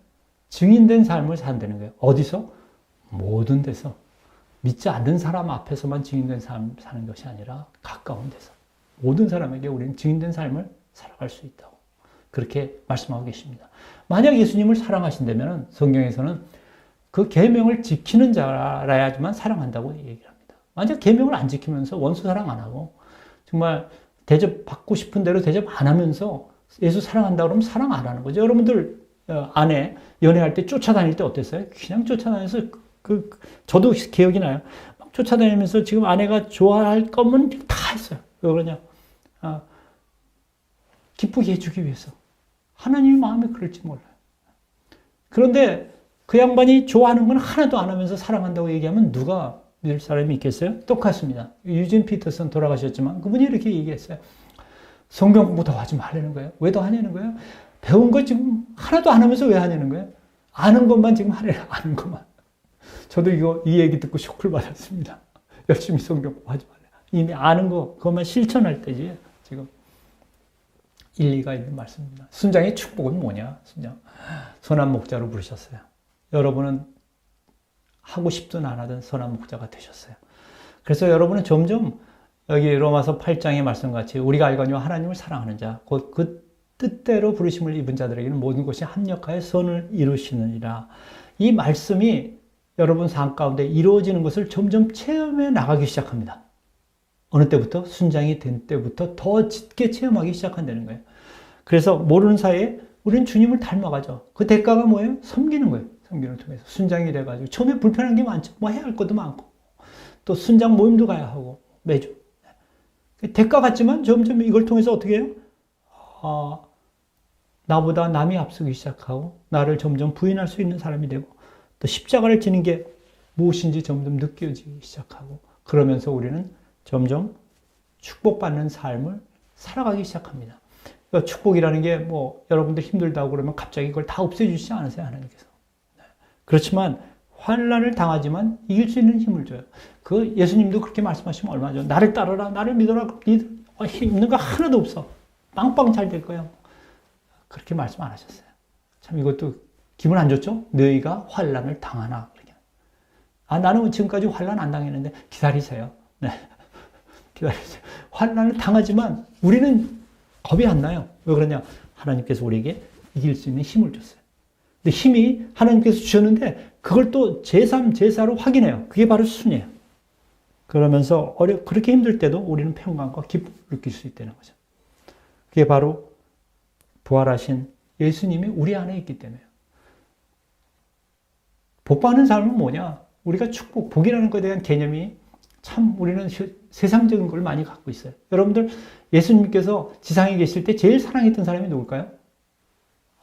증인된 삶을 산다는 거예요. 어디서? 모든 데서. 믿지 않는 사람 앞에서만 증인된 삶을 사는 것이 아니라 가까운 데서. 모든 사람에게 우리는 증인된 삶을 살아갈 수 있다고. 그렇게 말씀하고 계십니다. 만약 예수님을 사랑하신다면 성경에서는 그 계명을 지키는 자라야지만 사랑한다고 얘기를 합니다. 만약 계명을 안 지키면서 원수 사랑 안 하고 정말 대접받고 싶은 대로 대접 안 하면서 예수 사랑한다 그러면 사랑 안 하는 거죠. 여러분들 아내 연애할 때 쫓아다닐 때 어땠어요? 그냥 쫓아다녀서 저도 기억이 나요. 막 쫓아다니면서 지금 아내가 좋아할 거면 다 했어요. 왜 그러냐? 기쁘게 해주기 위해서. 하나님의 마음에 그럴지 몰라요. 그런데 그 양반이 좋아하는 건 하나도 안 하면서 사랑한다고 얘기하면 누가 믿을 사람이 있겠어요? 똑같습니다. 유진 피터슨 돌아가셨지만 그분이 이렇게 얘기했어요. 성경 공부 더 하지 말라는 거예요. 왜 더 하냐는 거예요? 배운 거 지금 하나도 안 하면서 왜 하냐는 거예요? 아는 것만 지금 하래요. 아는 것만. 저도 이 얘기 듣고 쇼크를 받았습니다. 열심히 성경 공부 하지 말라. 이미 아는 거, 그것만 실천할 때지. 지금 일리가 있는 말씀입니다. 순장의 축복은 뭐냐? 순장. 선한 목자로 부르셨어요. 여러분은 하고 싶든 안 하든 선한 목자가 되셨어요. 그래서 여러분은 점점 여기 로마서 8장의 말씀같이 우리가 알거니와 하나님을 사랑하는 자, 곧 그 뜻대로 부르심을 입은 자들에게는 모든 것이 합력하여 선을 이루시느니라. 이 말씀이 여러분 삶 가운데 이루어지는 것을 점점 체험해 나가기 시작합니다. 어느 때부터? 순장이 된 때부터 더 짙게 체험하기 시작한다는 거예요. 그래서 모르는 사이에 우리는 주님을 닮아가죠. 그 대가가 뭐예요? 섬기는 거예요. 섬기는 통해서. 순장이 돼가지고 처음에 불편한 게 많죠. 뭐 해야 할 것도 많고 또 순장 모임도 가야 하고 매주. 대가 같지만 점점 이걸 통해서 어떻게 해요? 나보다 남이 앞서기 시작하고 나를 점점 부인할 수 있는 사람이 되고 또 십자가를 지는 게 무엇인지 점점 느껴지기 시작하고 그러면서 우리는 점점 축복받는 삶을 살아가기 시작합니다. 그러니까 축복이라는 게 뭐 여러분들 힘들다고 그러면 갑자기 그걸 다 없애주시지 않으세요, 하나님께서. 그렇지만 환난을 당하지만 이길 수 있는 힘을 줘요. 그 예수님도 그렇게 말씀하시면 얼마나 좋아요. 나를 따르라, 나를 믿어라. 힘든 거 하나도 없어. 빵빵 잘 될 거야. 그렇게 말씀 안 하셨어요. 참 이것도 기분 안 좋죠? 너희가 환난을 당하나. 아, 나는 지금까지 환난 안 당했는데 기다리세요. 네. 기다리세요. 환난을 당하지만 우리는 겁이 안 나요. 왜 그러냐? 하나님께서 우리에게 이길 수 있는 힘을 줬어요. 근데 힘이 하나님께서 주셨는데 그걸 또 제3, 제4로 확인해요. 그게 바로 순이에요. 그러면서 그렇게 힘들 때도 우리는 평강과 기쁨을 느낄 수 있다는 거죠. 그게 바로 부활하신 예수님이 우리 안에 있기 때문에요. 복받는 삶은 뭐냐? 우리가 축복, 복이라는 것에 대한 개념이 참 우리는 세상적인 걸 많이 갖고 있어요. 여러분들 예수님께서 지상에 계실 때 제일 사랑했던 사람이 누굴까요?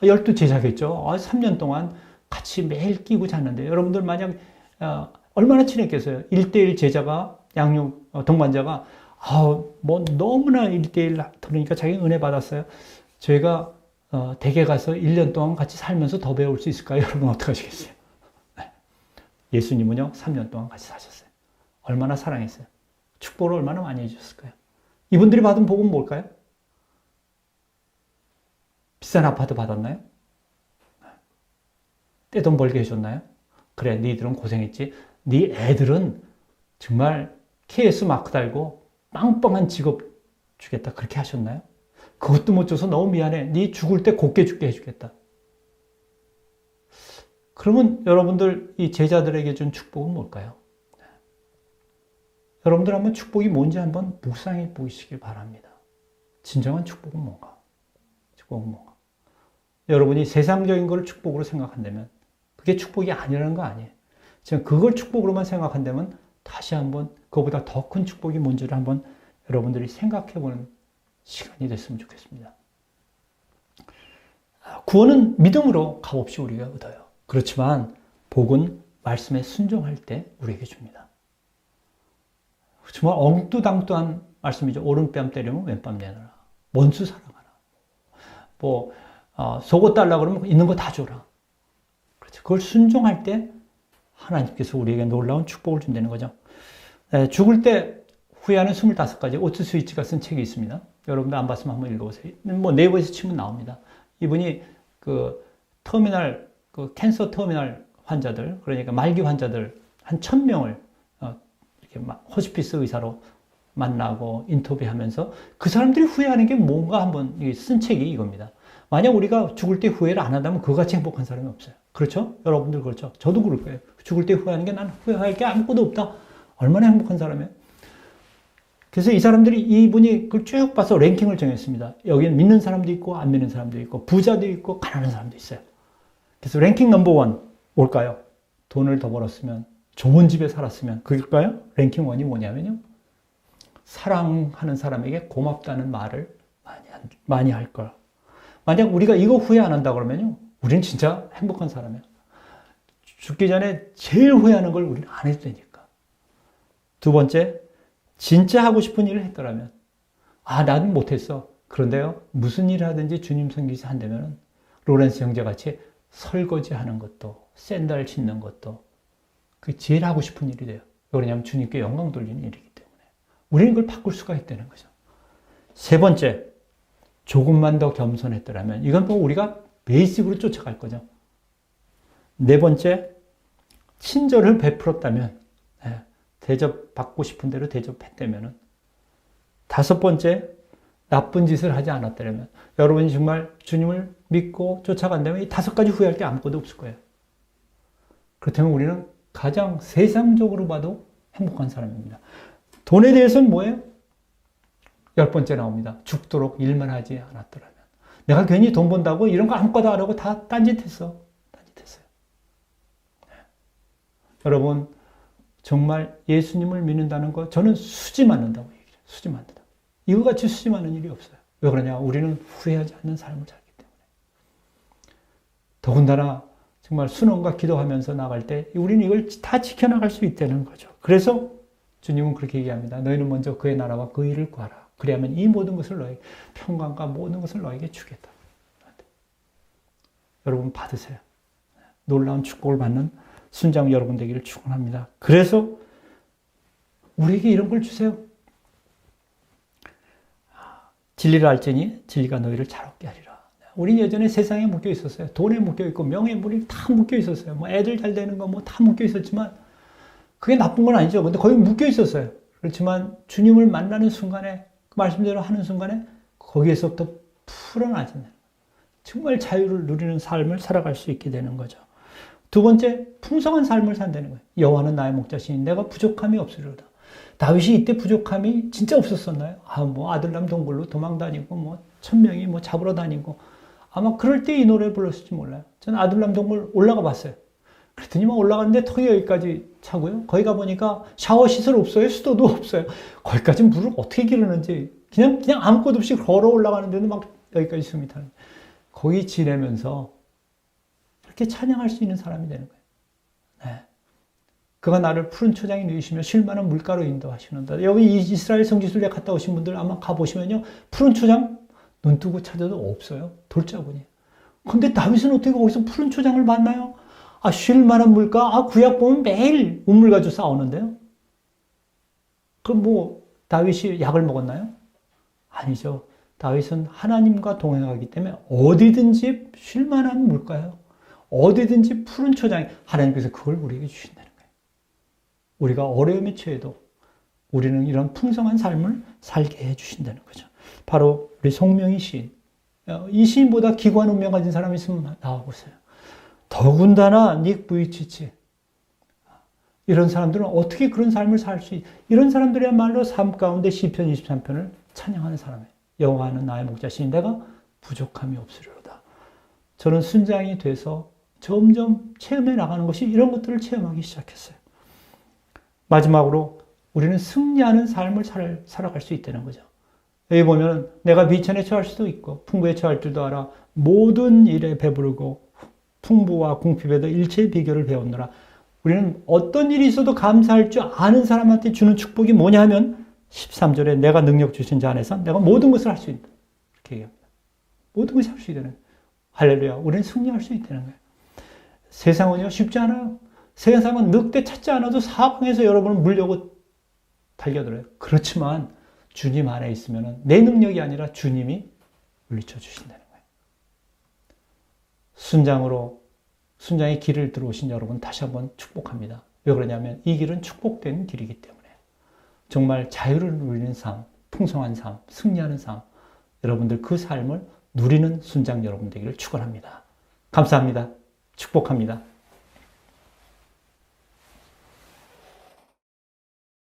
12제자겠죠. 3년 동안 같이 매일 끼고 잤는데 여러분들 만약 얼마나 친했겠어요? 1대1 제자가 동반자가 뭐 너무나 1대1 들으니까 자기 은혜 받았어요. 저희가 댁에 가서 1년 동안 같이 살면서 더 배울 수 있을까요? 여러분 어떻게 하시겠어요? 네. 예수님은요 3년 동안 같이 사셨어요. 얼마나 사랑했어요? 축복을 얼마나 많이 해주셨을까요? 이분들이 받은 복은 뭘까요? 비싼 아파트 받았나요? 떼돈 벌게 해줬나요? 그래, 너희들은 고생했지. 네 애들은 정말 KS 마크 달고 빵빵한 직업 주겠다. 그렇게 하셨나요? 그것도 못 줘서 너무 미안해. 네 죽을 때 곱게 죽게 해주겠다. 그러면 여러분들 이 제자들에게 준 축복은 뭘까요? 여러분들 한번 축복이 뭔지 한번 묵상해 보시길 바랍니다. 진정한 축복은 뭔가? 축복은 뭔가? 여러분이 세상적인 걸 축복으로 생각한다면 그게 축복이 아니라는 거 아니에요. 지금 그걸 축복으로만 생각한다면 다시 한번 그거보다 더 큰 축복이 뭔지를 한번 여러분들이 생각해보는 시간이 됐으면 좋겠습니다. 구원은 믿음으로 값없이 우리가 얻어요. 그렇지만 복은 말씀에 순종할 때 우리에게 줍니다. 정말 엉뚱당뚱한 말씀이죠. 오른뺨 때리면 왼뺨 내놔라. 원수 사랑하라. 뭐 속옷 달라 그러면 있는 거 다 줘라. 그렇죠. 그걸 순종할 때 하나님께서 우리에게 놀라운 축복을 준다는 거죠. 죽을 때 후회하는 25가지 오츠 스위치가 쓴 책이 있습니다. 여러분들 안 봤으면 한번 읽어보세요. 뭐 네이버에서 치면 나옵니다. 이분이 캔서 터미널 환자들, 그러니까 말기 환자들 한 1000명을 이렇게 호스피스 의사로 만나고 인터뷰하면서 그 사람들이 후회하는 게 뭔가 한번 쓴 책이 이겁니다. 만약 우리가 죽을 때 후회를 안 한다면 그같이 행복한 사람이 없어요. 그렇죠? 여러분들 그렇죠? 저도 그럴 거예요. 죽을 때 후회하는 게 난 후회할 게 아무것도 없다. 얼마나 행복한 사람이에요? 그래서 이 사람들이 이분이 그걸 쭉 봐서 랭킹을 정했습니다. 여기는 믿는 사람도 있고 안 믿는 사람도 있고 부자도 있고 가난한 사람도 있어요. 그래서 랭킹 넘버 1 뭘까요? 돈을 더 벌었으면 좋은 집에 살았으면 그럴까요? 랭킹 1이 뭐냐면요. 사랑하는 사람에게 고맙다는 말을 많이 할 걸. 만약 우리가 이거 후회 안 한다 그러면요. 우리는 진짜 행복한 사람이에요. 죽기 전에 제일 후회하는 걸 우리는 안 해도 되니까. 두 번째, 진짜 하고 싶은 일을 했더라면 나는 못했어. 그런데요. 무슨 일을 하든지 주님 섬기시 한다면 로렌스 형제같이 설거지 하는 것도 샌들 짓는 것도 그 제일 하고 싶은 일이 돼요. 왜냐하면 주님께 영광 돌리는 일이기 때문에. 우리는 그걸 바꿀 수가 있다는 거죠. 세 번째, 조금만 더 겸손했더라면 이건 뭐 우리가 베이직으로 쫓아갈 거죠. 네 번째, 친절을 베풀었다면 대접받고 싶은 대로 대접했다면 다섯 번째, 나쁜 짓을 하지 않았다면 여러분이 정말 주님을 믿고 쫓아간다면 이 5가지 후회할 게 아무것도 없을 거예요. 그렇다면 우리는 가장 세상적으로 봐도 행복한 사람입니다. 돈에 대해서는 뭐예요? 10번째 나옵니다. 죽도록 일만 하지 않았더라면. 내가 괜히 돈 번다고 이런 거 아무것도 안 하고 다 딴짓했어요. 네. 여러분 정말 예수님을 믿는다는 거 저는 수지 맞는다고 얘기해요. 수지 맞는다. 이거같이 수지 맞는 일이 없어요. 왜 그러냐? 우리는 후회하지 않는 삶을 살기 때문에. 더군다나 정말 순원과 기도하면서 나갈 때 우리는 이걸 다 지켜나갈 수 있다는 거죠. 그래서 주님은 그렇게 얘기합니다. 너희는 먼저 그의 나라와 그 일을 구하라. 그래야만 이 모든 것을 너에게 평강과 모든 것을 너에게 주겠다. 여러분 받으세요. 놀라운 축복을 받는 순장 여러분 되기를 축원합니다. 그래서 우리에게 이런 걸 주세요. 진리를 알지니 진리가 너희를 자유롭게 하리라. 우리 예전에 세상에 묶여 있었어요. 돈에 묶여 있고 명예 물이 다 묶여 있었어요. 뭐 애들 잘 되는 거 뭐 다 묶여 있었지만 그게 나쁜 건 아니죠. 근데 거기 묶여 있었어요. 그렇지만 주님을 만나는 순간에, 그 말씀대로 하는 순간에 거기에서부터 풀어나지는, 정말 자유를 누리는 삶을 살아갈 수 있게 되는 거죠. 두 번째, 풍성한 삶을 산다는 거예요. 여호와는 나의 목자시니 내가 부족함이 없으리로다. 다윗이 이때 부족함이 진짜 없었었나요? 뭐 아들람 동굴로 도망 다니고 뭐 1000명이 뭐 잡으러 다니고, 아마 그럴 때 이 노래를 불렀을지 몰라요. 저는 아들람 동굴 올라가 봤어요. 그랬더니 막 올라갔는데 턱이 여기까지 차고요. 거기 가보니까 샤워 시설 없어요. 수도도 없어요. 거기까지 물을 어떻게 기르는지 그냥 아무것도 없이 걸어 올라가는데도 막 여기까지 숨이 타는, 거기 지내면서 이렇게 찬양할 수 있는 사람이 되는 거예요. 네. 그가 나를 푸른 초장에 누이시며 쉴만한 물가로 인도하시는다. 여기 이스라엘 성지순례 갔다 오신 분들 아마 가보시면요, 푸른 초장 눈 뜨고 찾아도 없어요. 돌자군이에요. 근데 다윗은 어떻게 거기서 푸른 초장을 만나요? 쉴만한 물가? 구약 보면 매일 우물 가지고 싸우는데요. 그럼 뭐 다윗이 약을 먹었나요? 아니죠. 다윗은 하나님과 동행하기 때문에 어디든지 쉴만한 물가요. 어디든지 푸른 초장이, 하나님께서 그걸 우리에게 주신다는 거예요. 우리가 어려움에 처해도 우리는 이런 풍성한 삶을 살게 해주신다는 거죠. 바로 우리 송명희 시인. 이 시인보다 기구한 운명 가진 사람이 있으면 나와보세요. 더군다나 닉 부이치치. 이런 사람들은 어떻게 그런 삶을 살 수 이런 사람들이야말로 삶 가운데 시편 23편을 찬양하는 사람이에요. 여호와는 나의 목자시니 내가 부족함이 없으리로다. 저는 순장이 돼서 점점 체험해 나가는 것이 이런 것들을 체험하기 시작했어요. 마지막으로 우리는 승리하는 삶을 살아갈 수 있다는 거죠. 여기 보면 내가 비천에 처할 수도 있고 풍부에 처할 줄도 알아. 모든 일에 배부르고 풍부와 궁핍에도 일체의 비결을 배웠노라. 우리는 어떤 일이 있어도 감사할 줄 아는 사람한테 주는 축복이 뭐냐 하면 13절에 내가 능력 주신 자 안에서 내가 모든 것을 할 수 있다. 이렇게 얘기합니다. 모든 것을 할 수 있다는 거예요. 할렐루야. 우리는 승리할 수 있다는 거예요. 세상은요, 쉽지 않아요. 세상은 늑대 찾지 않아도 사방에서 여러분을 물려고 달려들어요. 그렇지만 주님 안에 있으면 내 능력이 아니라 주님이 물리쳐 주신다는 거예요. 순장의 길을 들어오신 여러분 다시 한번 축복합니다. 왜 그러냐면 이 길은 축복된 길이기 때문에. 정말 자유를 누리는 삶, 풍성한 삶, 승리하는 삶, 여러분들 그 삶을 누리는 순장 여러분 되기를 축원합니다. 감사합니다. 축복합니다.